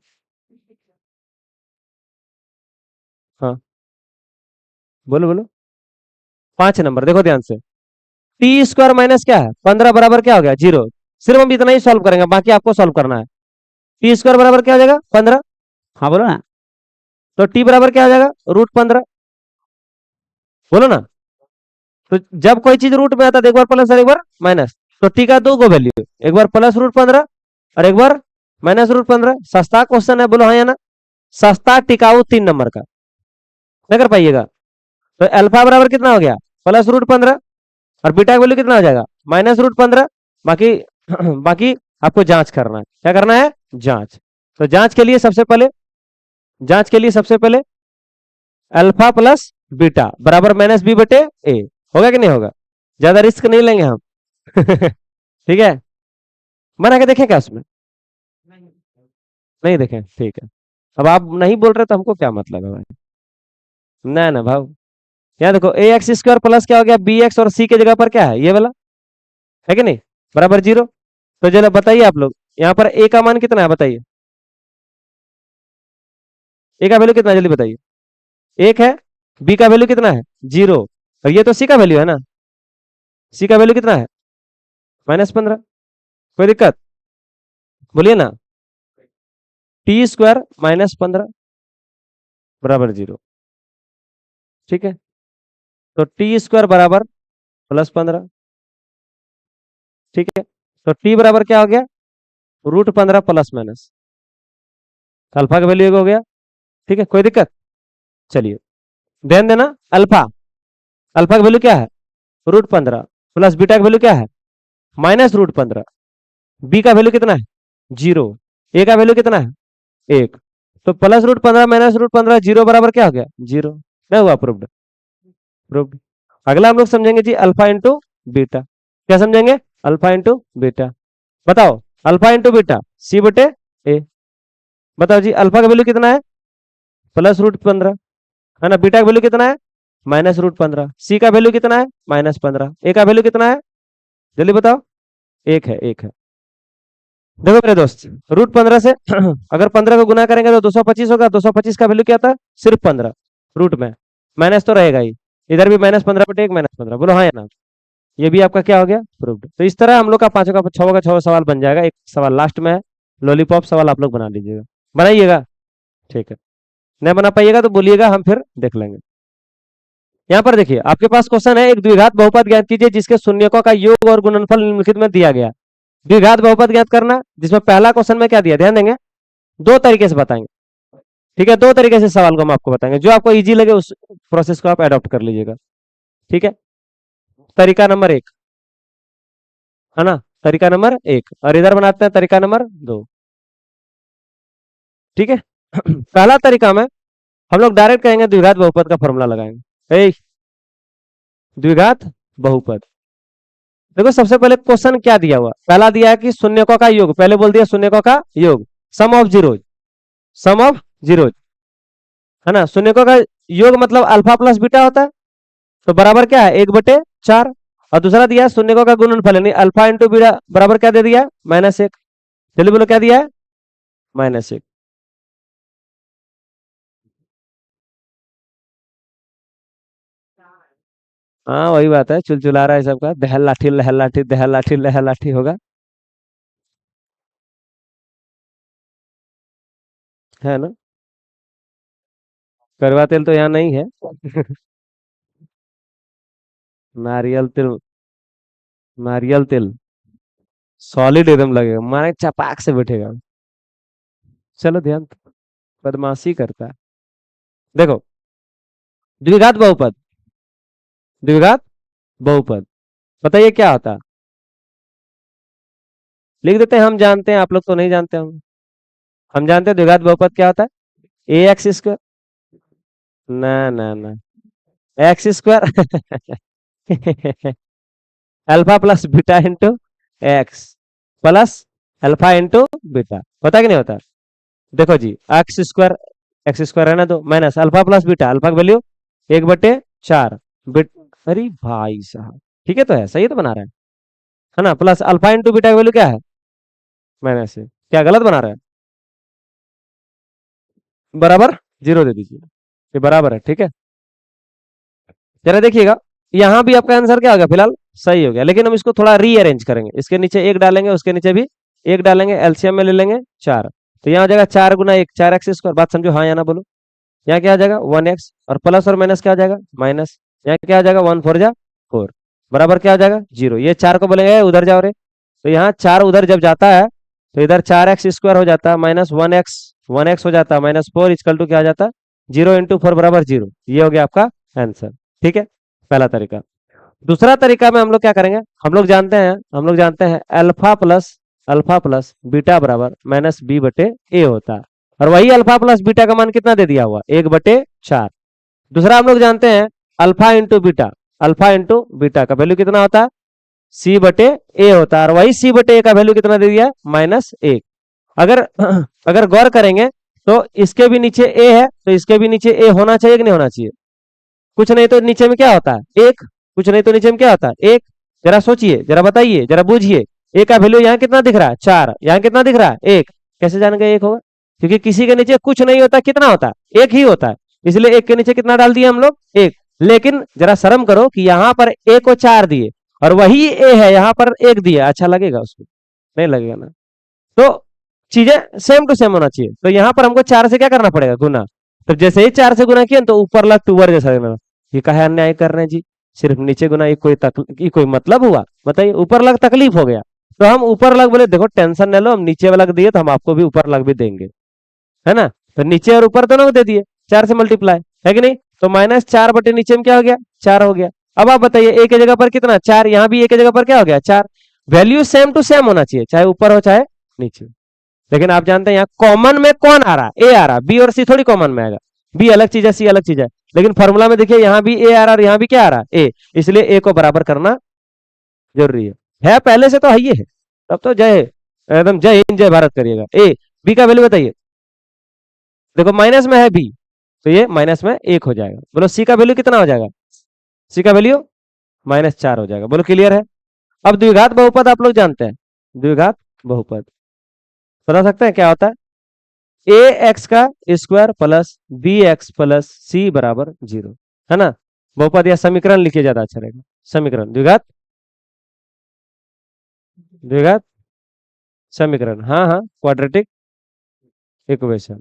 Speaker 1: हाँ, बोलो बोलो। 5 नंबर देखो ध्यान से, टी स्क्वायर माइनस क्या है 15 बराबर क्या हो गया 0। सिर्फ हम इतना ही सॉल्व करेंगे, बाकी आपको सॉल्व करना है। टी स्क्वायर बराबर क्या हो जाएगा 15, हाँ बोलो ना। तो टी बराबर क्या हो जाएगा √15, बोलो ना। तो जब कोई चीज रूट में आता है तो एक बार प्लस और एक बार माइनस, तो टी का दो गो वैल्यू, एक बार +√15 और एक बार -√15। सस्ता क्वेश्चन है, बोलो हाँ या ना? सस्ता टिकाऊ 3 नंबर का, नहीं कर पाइएगा। तो अल्फा बराबर कितना हो गया +√15, और बीटा का वैल्यू कितना हो जाएगा -√15। बाकी बाकी आपको जांच करना है, क्या करना है जांच। तो जांच के लिए सबसे पहले अल्फा प्लस बीटा बराबर -b बटे ए, होगा कि नहीं होगा? ज्यादा रिस्क नहीं लेंगे हम। ठीक है, बना के देखें क्या उसमें? नहीं देखें, ठीक है। अब आप नहीं बोल रहे तो हमको क्या मतलब है भाई? ना ना भाव, यहाँ देखो ए एक्स स्क्वायर प्लस क्या हो गया बी एक्स, और सी के जगह पर क्या है ये वाला, है कि नहीं, बराबर 0। तो चलो बताइए आप लोग, यहाँ पर ए का मान कितना है बताइए, ए का वैल्यू कितना है जल्दी बताइए। 1 है, बी का वैल्यू कितना है 0, और ये तो सी का वैल्यू है ना, सी का वैल्यू कितना है -15। कोई दिक्कत? बोलिए ना। टी² -15 बराबर 0, ठीक है? तो टी² बराबर +15, ठीक है? तो टी बराबर क्या हो गया √15 प्लस माइनस, अल्फा का वैल्यू 1 हो गया, ठीक है? कोई दिक्कत? चलिए, ध्यान देना, अल्फा, अल्फा की वैल्यू क्या है, √15 प्लस बीटा की वैल्यू क्या है, -√15। बी का वैल्यू कितना है, 0। ए का वैल्यू कितना है, 1। तो +√15 -√15 0 बराबर क्या हो गया, 0। क्या हुआ, प्रूव्ड, प्रूव्ड। अगला हम लोग समझेंगे जी अल्फा इंटू बीटा। क्या समझेंगे, अल्फा इंटू बीटा। बताओ, अल्फा इंटू बीटा सी बटे ए। बताओ जी, अल्फा का वैल्यू कितना है, +√15, है ना। बीटा का वैल्यू कितना है, -√15। सी का वैल्यू कितना है, -15। ए का वैल्यू कितना है, जल्दी बताओ, 1 है, 1 है। देखो मेरे दोस्त, √15 से अगर 15 को गुना करेंगे तो 225 होगा। 225 का वैल्यू क्या था, सिर्फ 15, रूट में माइनस तो रहेगा ही, इधर भी -15 बटे 1 -15, बोलो हाँ या ना। ये भी आपका क्या हो गया, प्रूव्ड। तो इस तरह हम लोग का पांचों का छह का छह सवाल बन जाएगा। एक सवाल लास्ट में है, लॉलीपॉप सवाल आप लोग बना लीजिएगा, बनाइएगा, ठीक है। नहीं बना पाइएगा तो बोलिएगा, हम फिर देख लेंगे। यहाँ पर देखिए, आपके पास क्वेश्चन है, एक द्विघात बहुपद ज्ञात कीजिए जिसके शून्यकों का योग और गुणनफल निम्नलिखित में दिया गया। द्विघात बहुपद ज्ञात करना, जिसमें पहला क्वेश्चन में क्या दिया, ध्यान देंगे, दो तरीके से बताएंगे, ठीक है। दो तरीके से सवाल को हम आपको बताएंगे, जो आपको इजी लगे उस प्रोसेस को आप अडॉप्ट कर लीजिएगा, ठीक है। तरीका नंबर 1, है ना, तरीका नंबर 1, और इधर बनाते हैं तरीका नंबर 2, ठीक है। पहला तरीका में हम लोग डायरेक्ट कहेंगे द्विघात बहुपद का फॉर्मूला लगाएंगे। द्विघात बहुपद, देखो सबसे पहले क्वेश्चन क्या दिया हुआ, पहला दिया है कि शून्यकों का योग, पहले बोल दिया शून्यकों का योग, sum of zeros, sum of zeros, है ना। शून्यकों का योग मतलब अल्फा प्लस बीटा होता है, तो बराबर क्या है, 1/4। और दूसरा दिया है शून्यकों का गुणनफल, यानी अल्फा इंटू बीटा बराबर क्या दे दिया, -1। चलिए बोलो क्या दिया है, -1। हाँ वही बात है, चुलचुला रहा है सबका, दहल लाठी लहल लाठी, दहल लाठी लहल लाठी होगा, है ना। करवा तेल तो यहाँ नहीं है। नारियल तेल, नारियल तेल सॉलिड एकदम लगेगा, मारे चपाक से बैठेगा। चलो ध्यान, बदमाशी करता है। देखो, द्विघात बहुपद, द्विघात बहुपद, बताइए क्या होता है, लिख देते हैं, हम जानते हैं, आप लोग तो नहीं जानते होंगे। हम जानते हैं द्विघात बहुपद क्या होता है, ए एक्स स्क्वायर, ना ना ना, x square alpha plus beta into x plus alpha into beta, होता कि नहीं होता। देखो जी, एक्स स्क्वायर है ना, तो minus alpha plus beta, alpha की वैल्यू 1/4 बिट, अरे भाई साहब, ठीक है, तो है सही, तो बना रहा है ना, प्लस अल्फा इंटू बीटा की वैल्यू क्या है, माइनस है, क्या गलत बना रहा है, बराबर 0 दे दीजिए, ये बराबर है, ठीक है। जरा देखिएगा, यहाँ भी आपका आंसर क्या हो गया, फिलहाल सही हो गया, लेकिन हम इसको थोड़ा रीअरेंज करेंगे, इसके नीचे 1 डालेंगे, उसके नीचे भी 1 डालेंगे, एलसीएम में ले लेंगे 4, तो यहाँ हो जाएगा 4 × 1 4x², बात समझो हाँ या ना बोलो। यहाँ क्या आ जाएगा 1x, और प्लस और माइनस क्या आ जाएगा, माइनस, यहाँ क्या आ जाएगा 1 4 जा 4, बराबर क्या आ जाएगा 0। ये 4 को बोलेंगे उधर जाओ रे, तो यहाँ 4 उधर जब जाता है तो इधर 4x² हो जाता है, -1x, 1x हो जाता है, -4 इक्वल टू क्या आ जाता है, 0 × 4 बराबर 0। ये हो गया आपका आंसर, ठीक है, पहला तरीका। दूसरा तरीका में हम लोग क्या करेंगे, हम लोग जानते हैं अल्फा प्लस बीटा बराबर -b/a होता है, और वही अल्फा प्लस बीटा का मान कितना दे दिया हुआ, 1/4। दूसरा हम लोग जानते हैं अल्फा इंटू बीटा का वैल्यू कितना होता है, c/a होता है, और वही c/a का वैल्यू कितना दे दिया, -1। अगर अगर गौर करेंगे तो इसके भी नीचे a है, तो इसके भी नीचे a होना चाहिए कि नहीं होना चाहिए, कुछ नहीं तो नीचे में क्या होता है, एक, कुछ नहीं तो नीचे में क्या होता है, एक। जरा सोचिए, जरा बताइए, जरा बूझिए, ए का वैल्यू यहाँ कितना दिख रहा है, 4, यहाँ कितना दिख रहा है, 1। कैसे जान गए 1 होगा, क्योंकि किसी के नीचे कुछ नहीं होता, कितना होता है, 1 ही होता है, इसलिए 1 के नीचे कितना डाल दिए हम लोग, 1। लेकिन जरा शर्म करो कि यहाँ पर ए को 4 दिए, और वही ए है यहाँ पर 1 दिया, अच्छा लगेगा उसको, नहीं लगेगा ना। तो चीजें सेम टू सेम होना चाहिए, तो यहाँ पर हमको 4 से क्या करना पड़ेगा, गुना। तो जैसे ही 4 से गुना किया तो ऊपर लग टूवर जैसा लगना, ये कहा अन्याय कर रहे हैं जी, सिर्फ नीचे गुना, ये कोई मतलब हुआ, बताइए, ऊपर लग तकलीफ हो गया, तो हम ऊपर लग बोले देखो टेंशन न लो, हम नीचे वाला दिए तो हम आपको भी ऊपर लग भी देंगे, है ना। तो नीचे और ऊपर दोनों को दे दिए, 4 से मल्टीप्लाई, है कि नहीं। तो -4 बटे नीचे में क्या हो गया, 4 हो गया। अब आप बताइए ए की जगह पर कितना, 4, यहाँ भी ए की जगह पर क्या हो गया, 4। वैल्यू सेम टू सेम होना चाहिए, चाहे ऊपर हो चाहे नीचे। लेकिन आप जानते हैं यहाँ कॉमन में कौन आ रहा है, ए आ रहा है, बी और सी थोड़ी कॉमन में आएगा। बी अलग चीज है, सी अलग चीज है। लेकिन फॉर्मूला में देखिए यहाँ भी ए आ रहा है और यहाँ भी क्या आ रहा है, ए। इसलिए ए को बराबर करना जरूरी है पहले से तो है ये है। तब तो जय, एकदम जय हिंद जय भारत करिएगा। ए, बी का वैल्यू बताइए। देखो माइनस में है बी, तो ये माइनस में 1 हो जाएगा। बोलो सी का वैल्यू कितना हो जाएगा, सी का वैल्यू -4 हो जाएगा। बोलो क्लियर है। अब द्विघात बहुपद आप लोग जानते हैं, द्विघात बहुपद बता सकते हैं क्या होता है, ए एक्स का square plus B x plus C बराबर 0, है ना। बहुपद या समीकरण लिखिए, ज्यादा अच्छा रहेगा। समीकरण, द्विघात, द्विघात समीकरण, हाँ हाँ, क्वाड्रेटिक इक्वेशन।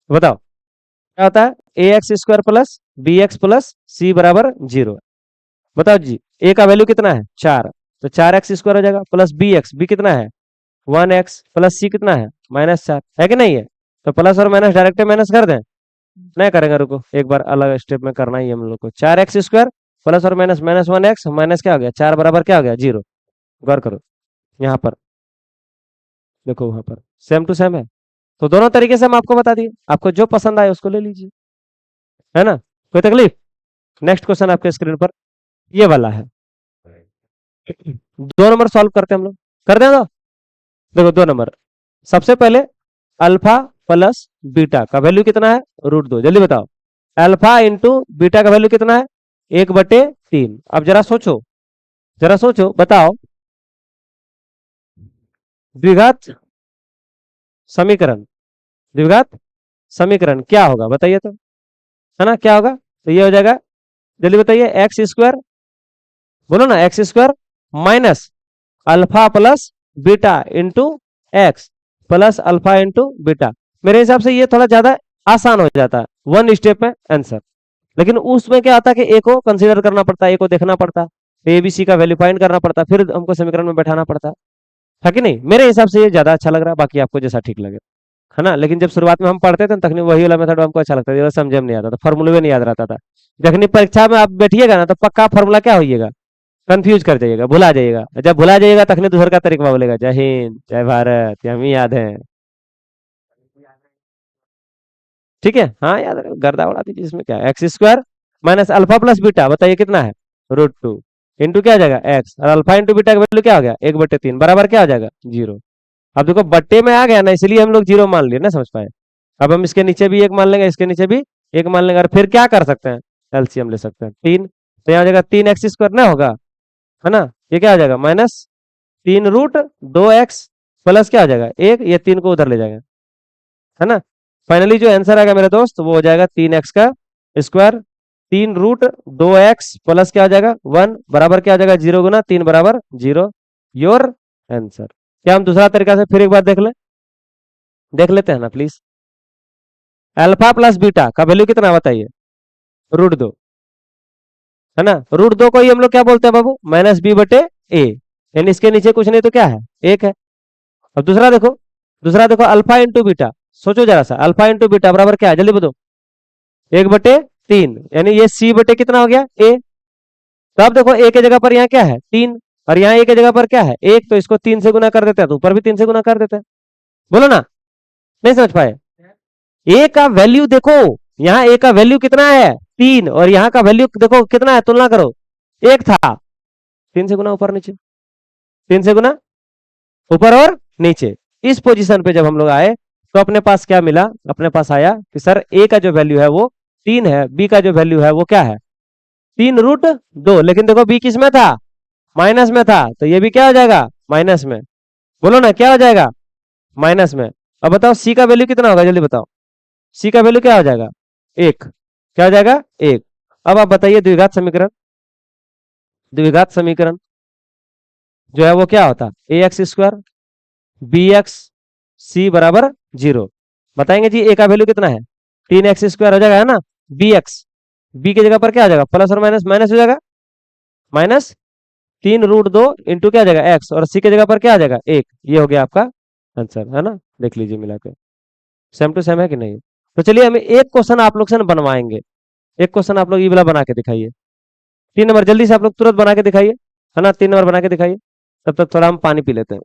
Speaker 1: बताओ क्या होता है, ए x square plus B x plus C बराबर 0। बताओ जी, ए का वैल्यू कितना है, 4, तो 4x स्क्वायर हो जाएगा प्लस बी एक्स, बी कितना है 1x प्लस सी कितना है -4, है कि नहीं है। तो प्लस और माइनस डायरेक्ट माइनस कर दें, नहीं करेंगे, रुको एक बार अलग स्टेप में करना ही है हम लोग को। 4x स्क्वायर प्लस और माइनस -1x माइनस क्या हो गया 4 बराबर क्या हो गया 0। गौर करो यहाँ पर, देखो वहां पर सेम टू सेम है। तो दोनों तरीके से हम आपको बता दिए, आपको जो पसंद आए उसको ले लीजिए, है ना, कोई तकलीफ। नेक्स्ट क्वेश्चन आपके स्क्रीन पर ये वाला है, 2 नंबर सॉल्व करते हैं हम लोग, कर दें तो। देखो 2 नंबर, सबसे पहले अल्फा प्लस बीटा का वैल्यू कितना है, √2। जल्दी बताओ, अल्फा इंटू बीटा का वैल्यू कितना है, 1/3। अब जरा सोचो, जरा सोचो, बताओ द्विघात समीकरण, द्विघात समीकरण क्या होगा बताइए तो, है ना, क्या होगा। तो ये हो जाएगा, जल्दी बताइए, एक्स स्क्वायर, बोलो ना, x square minus alpha plus beta into x plus alpha into beta. मेरे हिसाब से ये थोड़ा ज्यादा आसान हो जाता है, 1 स्टेप में आंसर। लेकिन उसमें क्या आता है कि ए को कंसीडर करना पड़ता है, ए को देखना पड़ता है, ए बी सी का वैल्यू फाइंड करना पड़ता है, फिर हमको समीकरण में बैठाना पड़ता है कि नहीं। मेरे हिसाब से ये ज्यादा अच्छा लग रहा है, बाकी आपको जैसा ठीक लगे, है ना। लेकिन जब शुरुआत में हम पढ़ते थे तखनी वही वाला मेथड हमको अच्छा लगता था, समझ में नहीं आता था, फॉर्मूले में नहीं याद रहता था। जखनी परीक्षा में आप बैठिएगा ना तो पक्का फॉर्मूला क्या होइएगा, कंफ्यूज कर जाइएगा, भुला जाइएगा। जब भुला जाइएगा तखनी दूसर का तरीका बोलेगा, जय हिंद जय भारत, ये हमें याद है। ठीक है, हाँ याद है, गर्दा उड़ा दीजिए, इसमें क्या है, x square minus alpha plus beta, बताइए कितना है √2 इंटू क्या आ जाएगा एक्स, और अल्फा इंटू बीटा का वैल्यू क्या हो गया 1/3 बराबर क्या हो जाएगा 0। अब देखो बट्टे में आ गया ना, इसलिए हम लोग 0 मान लिए ना, समझ पाए। अब हम इसके नीचे भी 1 मान लेंगे, इसके नीचे भी 1 मान लेंगे, और फिर क्या कर सकते हैं, एलसीएम ले सकते हैं 3। तो यहाँ हो जाएगा 3x स्क्वायर ना होगा, है ना, ये क्या हो जाएगा -3 √2x प्लस क्या हो जाएगा 1, ये 3 को उधर ले जाएगा, है ना। फाइनली जो आंसर आएगा मेरे दोस्त वो हो जाएगा 3x का स्क्वायर, 3 √2x प्लस क्या हो जाएगा 1 बराबर क्या हो जाएगा 0 गुना 3 बराबर 0। Your answer. क्या हम दूसरा तरीका से फिर एक बार देख ले, देख लेते हैं ना प्लीज। अल्फा प्लस बीटा का वैल्यू कितना बताइए, √2, है ना। √2 को ही हम लोग क्या बोलते हैं बाबू, -b/a, यानी इसके नीचे कुछ नहीं तो क्या है 1 है। अब दूसरा देखो, दूसरा देखो अल्फा इंटू बीटा, सोचो जरा सा, अल्फा इंटू बीटा बराबर क्या है जल्दी बताओ, 1/3, यानी ये c बटे कितना हो गया a। तो अब देखो a की जगह पर यहाँ क्या है 3, और यहाँ a की जगह पर क्या है 1, तो इसको 3 से गुना कर देते हैं, तो ऊपर भी 3 से गुना कर देते हैं। बोलो ना, नहीं समझ पाए। a का वैल्यू देखो, यहाँ a का वैल्यू कितना है 3, और यहाँ का वैल्यू देखो कितना है, तुलना करो, 1 था, 3 से गुना ऊपर नीचे, 3 से गुना ऊपर और नीचे। इस पोजीशन पे जब हम लोग आए तो अपने पास क्या मिला, अपने पास आया कि सर a का जो वैल्यू है वो 3 है, b का जो वैल्यू है वो क्या है 3 √2। लेकिन देखो b किस में था, माइनस में था, तो ये भी क्या हो जाएगा माइनस में। बोलो ना क्या हो जाएगा माइनस में। अब बताओ c का वैल्यू कितना होगा जल्दी बताओ, c का वैल्यू क्या हो जाएगा 1, क्या हो जाएगा 1। अब आप बताइए द्विघात समीकरण, द्विघात समीकरण जो है वो क्या होता है ax स्क्वायर bx c बराबर 0। बताएंगे जी a का वैल्यू कितना है 3x स्क्वायर हो जाएगा, है ना, bx, b की जगह पर क्या आ जाएगा प्लस और माइनस माइनस हो जाएगा, -3 √2 इंटू क्या आ जाएगा x, और c की जगह पर क्या आ जाएगा 1। ये हो गया आपका आंसर, है ना। देख लीजिए मिला के, सेम टू सेम है कि नहीं। तो चलिए हमें एक क्वेश्चन आप लोग से ना बनवाएंगे। एक क्वेश्चन आप लोग ये वाला बना के दिखाइए। 3 नंबर जल्दी से आप लोग तुरंत बना के दिखाइए, है ना, 3 नंबर बना के दिखाइए। तब तक थोड़ा हम पानी पी लेते हैं।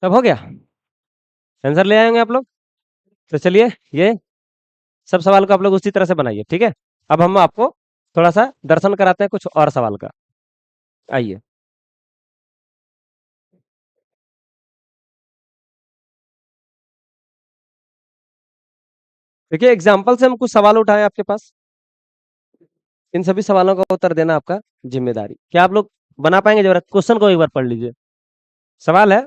Speaker 1: सब हो गया? आंसर ले आएंगे आप लोग? तो चलिए, ये सब सवाल को आप लोग उसी तरह से बनाइए, ठीक है। अब हम आपको थोड़ा सा दर्शन कराते हैं कुछ और सवाल का। आइए। देखिए, एग्जाम्पल से हम कुछ सवाल उठाए आपके पास। इन सभी सवालों का उत्तर देना आपका जिम्मेदारी। क्या आप लोग बना पाएंगे? जरा क्वेश्चन को एक बार पढ़ लीजिए। सवाल है,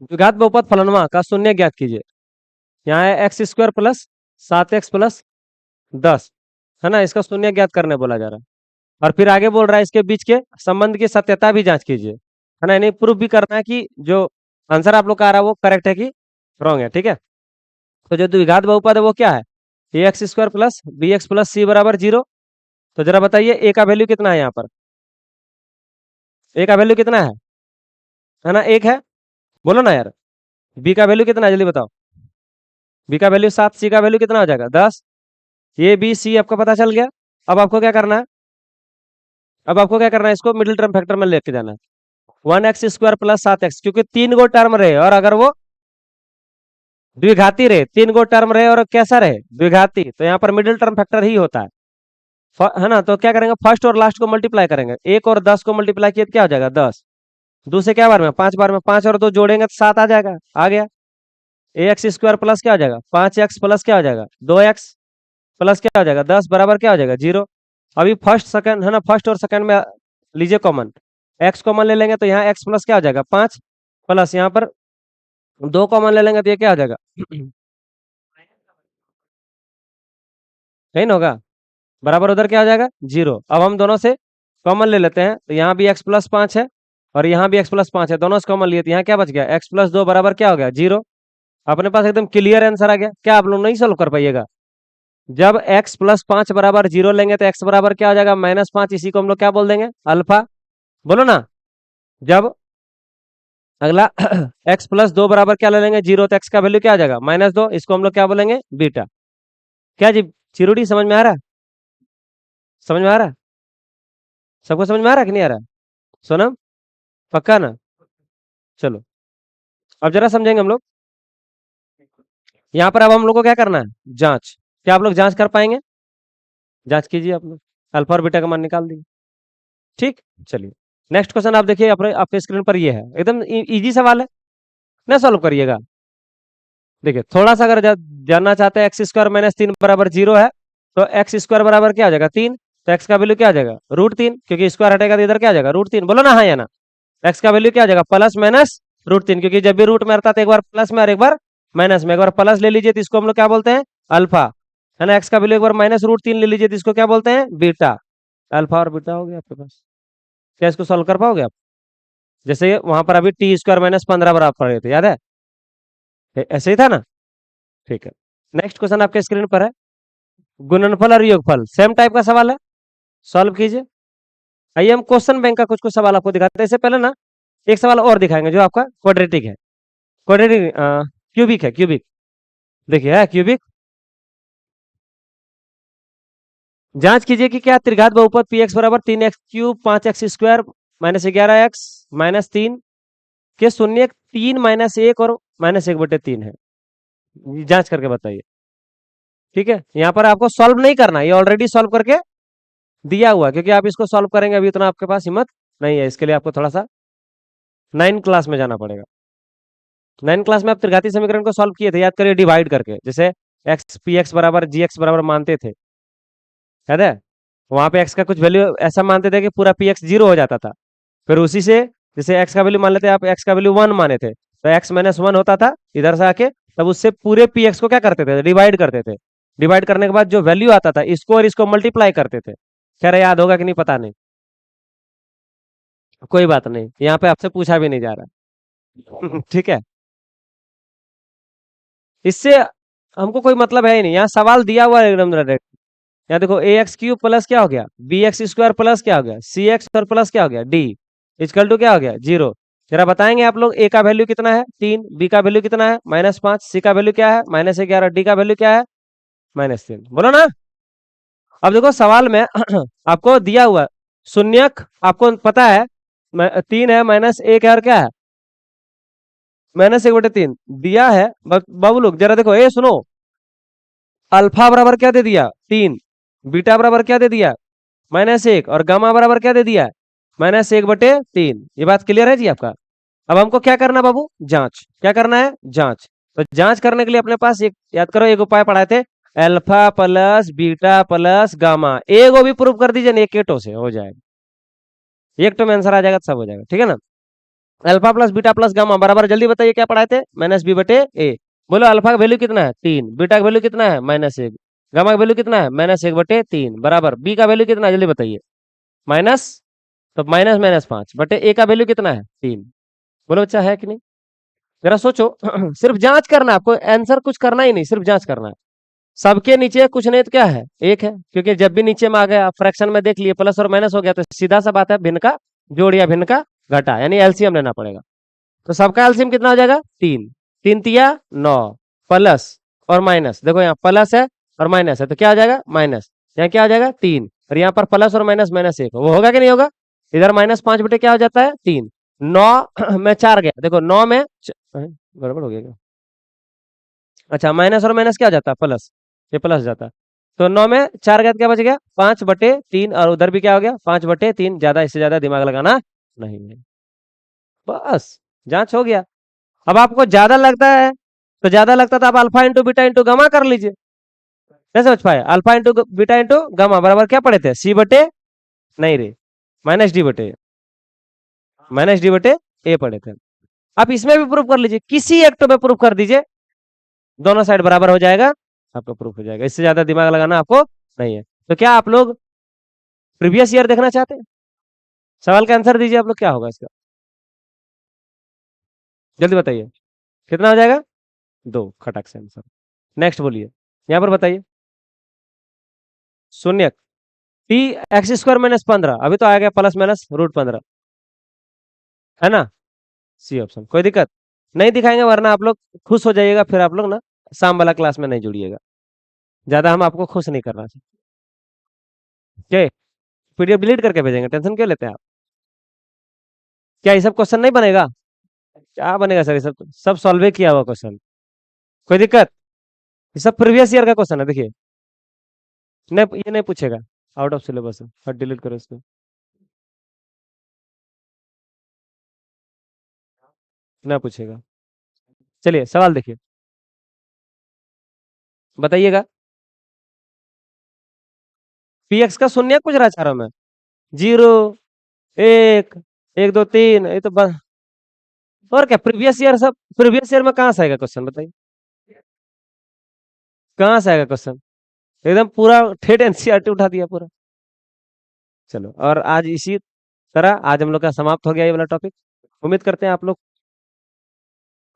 Speaker 1: द्विघात बहुपद फलनवा का शून्य ज्ञात कीजिए। यहाँ है x square plus 7x plus 10, है ना, इसका शून्य ज्ञात करने बोला जा रहा है। और फिर आगे बोल रहा है इसके बीच के संबंध की सत्यता भी जांच कीजिए, है ना, यानी प्रूफ भी करना है कि जो आंसर आप लोग का आ रहा है वो करेक्ट है कि रॉन्ग है, ठीक है। तो जो द्विघात बहुपद है वो क्या है? ए x square plus B x plus C बराबर 0। तो जरा बताइए ए का वैल्यू कितना है यहाँ पर? ए का वैल्यू कितना है ना, 1 है। बोलो ना यार। बी का वैल्यू कितना है, जल्दी बताओ। बी का वैल्यू 7, सी का वैल्यू कितना हो जाएगा 10। ए बी सी आपका पता चल गया। अब आपको क्या करना है? अब आपको क्या करना है, इसको मिडिल टर्म फैक्टर में लेके जाना है। 1x स्क्वायर प्लस 7x, क्योंकि 3 गो टर्म रहे और अगर वो द्विघाती रहे, 3 गो टर्म रहे और कैसा रहे, द्विघाती, तो यहाँ पर मिडिल टर्म फैक्टर ही होता है। है ना, तो क्या करेंगे, फर्स्ट और लास्ट को मल्टीप्लाई करेंगे। 1 और 10 को मल्टीप्लाई किया तो क्या हो जाएगा 10। दूसरे क्या बार में 5 बार में 5 और 2 जोड़ेंगे तो 7 आ जाएगा। आ गया। ए एक्स स्क्वायर प्लस क्या हो जाएगा 5x प्लस क्या हो जाएगा 2x प्लस क्या हो जाएगा 10 बराबर क्या हो जाएगा 0। अभी फर्स्ट सेकंड, है ना, फर्स्ट और सेकंड में लीजिए कॉमन। एक्स कॉमन ले लेंगे तो यहाँ एक्स प्लस क्या हो जाएगा 5, प्लस यहाँ पर 2 कॉमन ले लेंगे तो ये क्या हो जाएगा नहीं ना होगा, बराबर उधर क्या हो जाएगा 0। अब हम दोनों से कॉमन ले लेते हैं तो यहाँ भी x प्लस 5 है और यहाँ भी x प्लस 5 है, दोनों से कॉमन लिए तो यहाँ क्या बच गया x प्लस 2 बराबर क्या हो गया 0। अपने पास एकदम क्लियर आंसर आ गया। क्या आप लोग नहीं सोल्व कर पाइएगा? जब x प्लस 5 बराबर 0 लेंगे तो x बराबर क्या हो जाएगा -5, इसी को हम लोग क्या बोल देंगे अल्फा। बोलो ना। जब अगला x प्लस 2 बराबर क्या ले लेंगे 0, तो x का वैल्यू क्या आ जाएगा -2, इसको हम लोग क्या बोलेंगे बीटा। क्या जी चिरुडी, समझ में आ रहा है? समझ में आ रहा है? सबको समझ में आ रहा है कि नहीं आ रहा है? सोनम, पक्का ना? चलो, अब जरा समझेंगे हम लोग। यहाँ पर अब हम लोग को क्या करना है, जांच। क्या आप लोग जांच कर पाएंगे? जांच कीजिए आप लोग, अल्फा और बीटा का मान निकाल दीजिए। ठीक, चलिए नेक्स्ट क्वेश्चन आप देखिए, अपने आपके स्क्रीन पर ये है, एकदम इजी सवाल है ना, सॉल्व करिएगा। देखिए थोड़ा सा अगर जानना चाहते हैं, एक्स स्क्वायर माइनस 3 बराबर 0 है, तो एक्स स्क्वायर बराबर क्या आ जाएगा 3, तो एक्स का वैल्यू क्या आ जाएगा √3, क्योंकि स्क्वायर हटेगा तो इधर क्या आ जाएगा √3, बोलो ना हाँ या ना। एक्स का वैल्यू क्या आ जाएगा प्लस माइनस √3, क्योंकि जब भी रूट में आता है तो एक बार प्लस में और एक बार माइनस में, एक बार प्लस ले लीजिए तो इसको हम लोग क्या बोलते हैं अल्फा, है ना। एक्स का वैल्यू एक बार माइनस √3 ले लीजिए तो इसको क्या बोलते हैं बीटा। अल्फा और बीटा हो गया आपके पास। क्या इसको सॉल्व कर पाओगे आप? जैसे वहां पर अभी टी स्क्वायर माइनस 15 बराबर पड़ रहे थे, याद है? ऐसे ही था ना। ठीक है, नेक्स्ट क्वेश्चन आपके स्क्रीन पर है, गुणनफल और योगफल सेम टाइप का सवाल है, सॉल्व कीजिए। आइए हम क्वेश्चन बैंक का कुछ कुछ सवाल आपको दिखाते हैं। इससे पहले ना एक सवाल और दिखाएंगे जो आपका क्वाड्रेटिक है, क्वाड्रेटिक क्यूबिक है, क्यूबिक। देखिए है क्यूबिक। जांच कीजिए कि क्या त्रिघात बहुपद पी एक्स बराबर 3x³ 5x² -11x -3 के शून्य 3 -1 और -1/3 है। जांच करके बताइए। ठीक है, यहाँ पर आपको सॉल्व नहीं करना, ये ऑलरेडी सॉल्व करके दिया हुआ है, क्योंकि आप इसको सॉल्व करेंगे अभी उतना आपके पास हिम्मत नहीं है, इसके लिए आपको थोड़ा सा 9 क्लास में जाना पड़ेगा। 9 क्लास में आप त्रिघाती समीकरण को सॉल्व किए थे, याद करिए, डिवाइड करके, जैसे एक्स पी एक्स बराबर जी एक्स बराबर मानते थे, याद है? वहां पे एक्स का कुछ वैल्यू ऐसा मानते थे कि पूरा पी एक्स 0 हो जाता था। फिर उसी से जैसे एक्स का वैल्यू मान लेते, आप एक्स का वैल्यू 1 माने थे, तो एक्स -1 होता था इधर से आके, तब उससे पूरे पी एक्स को क्या करते थे डिवाइड करते थे। डिवाइड करने के बाद जो वैल्यू आता था इसको और इसको मल्टीप्लाई करते थे। खैर याद होगा कि नहीं पता नहीं, कोई बात नहीं, यहाँ पे आपसे पूछा भी नहीं जा रहा। ठीक है, इससे हमको कोई मतलब है ही नहीं, यहाँ सवाल दिया हुआ है एकदम डायरेक्ट। यहाँ देखो ax³ प्लस क्या हो गया bx² प्लस क्या हो गया cx और प्लस क्या हो गया d इक्वल टू क्या हो गया 0। जरा बताएंगे आप लोग, a का वैल्यू कितना है 3, b का वैल्यू कितना है -5, c का वैल्यू क्या है -11, d का वैल्यू क्या है -3, बोलो ना। अब देखो सवाल में आपको दिया हुआ शून्यक, आपको पता है 3 है -1 है और क्या है -1/3 दिया है। बाबू लोग जरा देखो, ए सुनो, अल्फा बराबर क्या दे दिया 3, बीटा बराबर क्या दे दिया -1 और गामा बराबर क्या दे दिया -1/3। ये बात क्लियर है जी आपका? अब हमको क्या करना बाबू, जांच। क्या करना है जांच। तो जांच करने के लिए अपने पास एक याद करो, एक उपाय पढ़ाए थे, alpha plus beta plus gamma, एगो भी प्रूव कर दीजिए, एक एटो से हो जाएगा, एक तो में आंसर आ जाएगा तो सब हो जाएगा, ठीक है ना। Alpha plus beta plus gamma बराबर, जल्दी बताइए क्या पढ़ाए थे, -b/a। बोलो अल्फा का वैल्यू कितना है 3, बीटा का वैल्यू कितना है -1, गामा का वैल्यू कितना है -1/3 बराबर बी का वैल्यू कितना है जल्दी बताइए माइनस, तो -5 बटे ए का वैल्यू कितना है 3। बोलो बच्चा है कि नहीं, जरा सोचो। सिर्फ जांच करना है आपको, आंसर कुछ करना ही नहीं, सिर्फ जांच करना है। सबके नीचे कुछ नहीं तो क्या है एक है, क्योंकि जब भी नीचे में आ गया फ्रैक्शन में देख लिए प्लस और माइनस हो गया तो सीधा सा बात है भिन्न का जोड़ या भिन्न का घटा, यानी एलसीएम लेना पड़ेगा। तो सबका एलसीएम कितना हो जाएगा 3, 3 तिया 9 प्लस और माइनस, देखो यहाँ प्लस है और माइनस है तो क्या आ जाएगा माइनस, यहाँ क्या आ जाएगा 3 और यहाँ पर प्लस और माइनस -1, वो होगा कि नहीं होगा। इधर -5 बटे क्या हो जाता है 3, 9 में 4 गया, देखो 9 में गड़बड़ हो गया क्या, अच्छा माइनस और माइनस क्या हो जाता है प्लस, ये प्लस जाता है। तो 9 में 4 गया तो क्या बच गया 5/3 और उधर भी क्या हो गया 5/3, ज्यादा इससे ज्यादा दिमाग लगाना नहीं है, बस जांच हो गया। अब आपको ज्यादा लगता है तो ज्यादा लगता तो आप alpha into beta into gamma कर लीजिए, कैसे समझ पाए, alpha into beta into gamma बराबर क्या पढ़े थे c/, नहीं रे -d/, ए पढ़े थे। आप इसमें भी प्रूफ कर लीजिए, किसी एक तो में प्रूफ कर दीजिए, दोनों साइड बराबर हो जाएगा, आपका प्रूफ हो जाएगा, इससे ज्यादा दिमाग लगाना आपको नहीं है। तो क्या आप लोग प्रीवियस ईयर देखना चाहते हैं? सवाल का आंसर दीजिए आप लोग, क्या होगा इसका जल्दी बताइए, कितना हो जाएगा 2, खटक से आंसर। नेक्स्ट बोलिए, यहाँ पर बताइए शून्य टी x² -15, अभी तो आ गया प्लस माइनस √15, है ना, सी ऑप्शन। कोई दिक्कत नहीं दिखाएंगे, वरना आप लोग खुश हो जाइएगा, फिर आप लोग ना शाम वाला क्लास में नहीं जुड़िएगा, ज्यादा हम आपको खुश नहीं करना चाहते। पीडीएफ डिलीट करके भेजेंगे, टेंशन क्यों लेते हैं आप? क्या ये सब क्वेश्चन नहीं बनेगा? क्या बनेगा सर, ये सब सब सॉल्व किया हुआ क्वेश्चन, कोई दिक्कत? ये सब प्रीवियस ईयर का क्वेश्चन है, देखिए नहीं, ये नहीं पूछेगा, आउट ऑफ सिलेबस है, और डिलीट करो इसको। ना पूछेगा। चलिए सवाल देखिए, बताइएगा। पी एक्स का शून्य कुछ रहा चारों में, जीरो, एक, एक दो तीन, ये तो बस। और क्या प्रीवियस ईयर, सब प्रीवियस ईयर में कहाँ से आएगा क्वेश्चन, बताइए कहाँ से आएगा क्वेश्चन, एकदम पूरा ठेठ एनसीईआरटी उठा दिया पूरा। चलो, और आज इसी तरह आज हम लोग का समाप्त हो गया ये वाला टॉपिक। उम्मीद करते हैं आप लोग।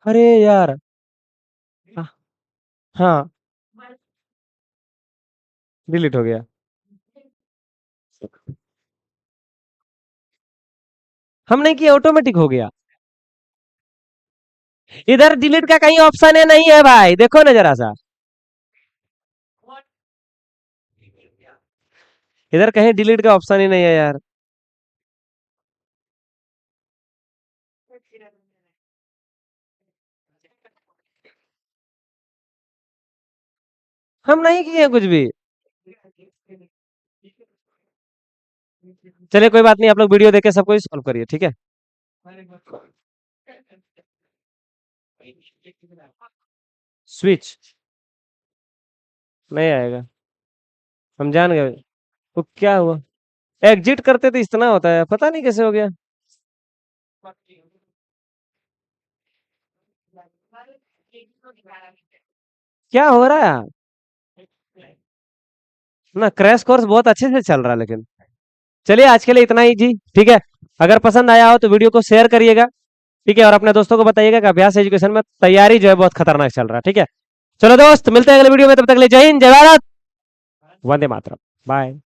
Speaker 1: अरे यार, हाँ, हाँ, डिलीट हो गया। हम नहीं किया, ऑटोमेटिक हो गया। इधर डिलीट का कहीं ऑप्शन है नहीं है भाई, देखो ना जरा सा, इधर कहीं डिलीट का ऑप्शन ही नहीं है यार। हम नहीं किए कुछ भी। चलिए कोई बात नहीं, आप लोग वीडियो देख के सबको सॉल्व करिए, ठीक है। स्विच नहीं आएगा, हम जान गए। वो क्या हुआ, एग्जिट करते तो इतना होता है, पता नहीं कैसे हो गया। क्या हो रहा है ना, क्रैश कोर्स बहुत अच्छे से चल रहा है लेकिन। चलिए आज के लिए इतना ही जी, ठीक है। अगर पसंद आया हो तो वीडियो को शेयर करिएगा, ठीक है, और अपने दोस्तों को बताइएगा कि अभ्यास एजुकेशन में तैयारी जो है बहुत खतरनाक चल रहा है, ठीक है। चलो दोस्त, मिलते हैं अगले वीडियो में, तब तक के लिए जय हिंद, जय भारत, वंदे मातरम, बाय।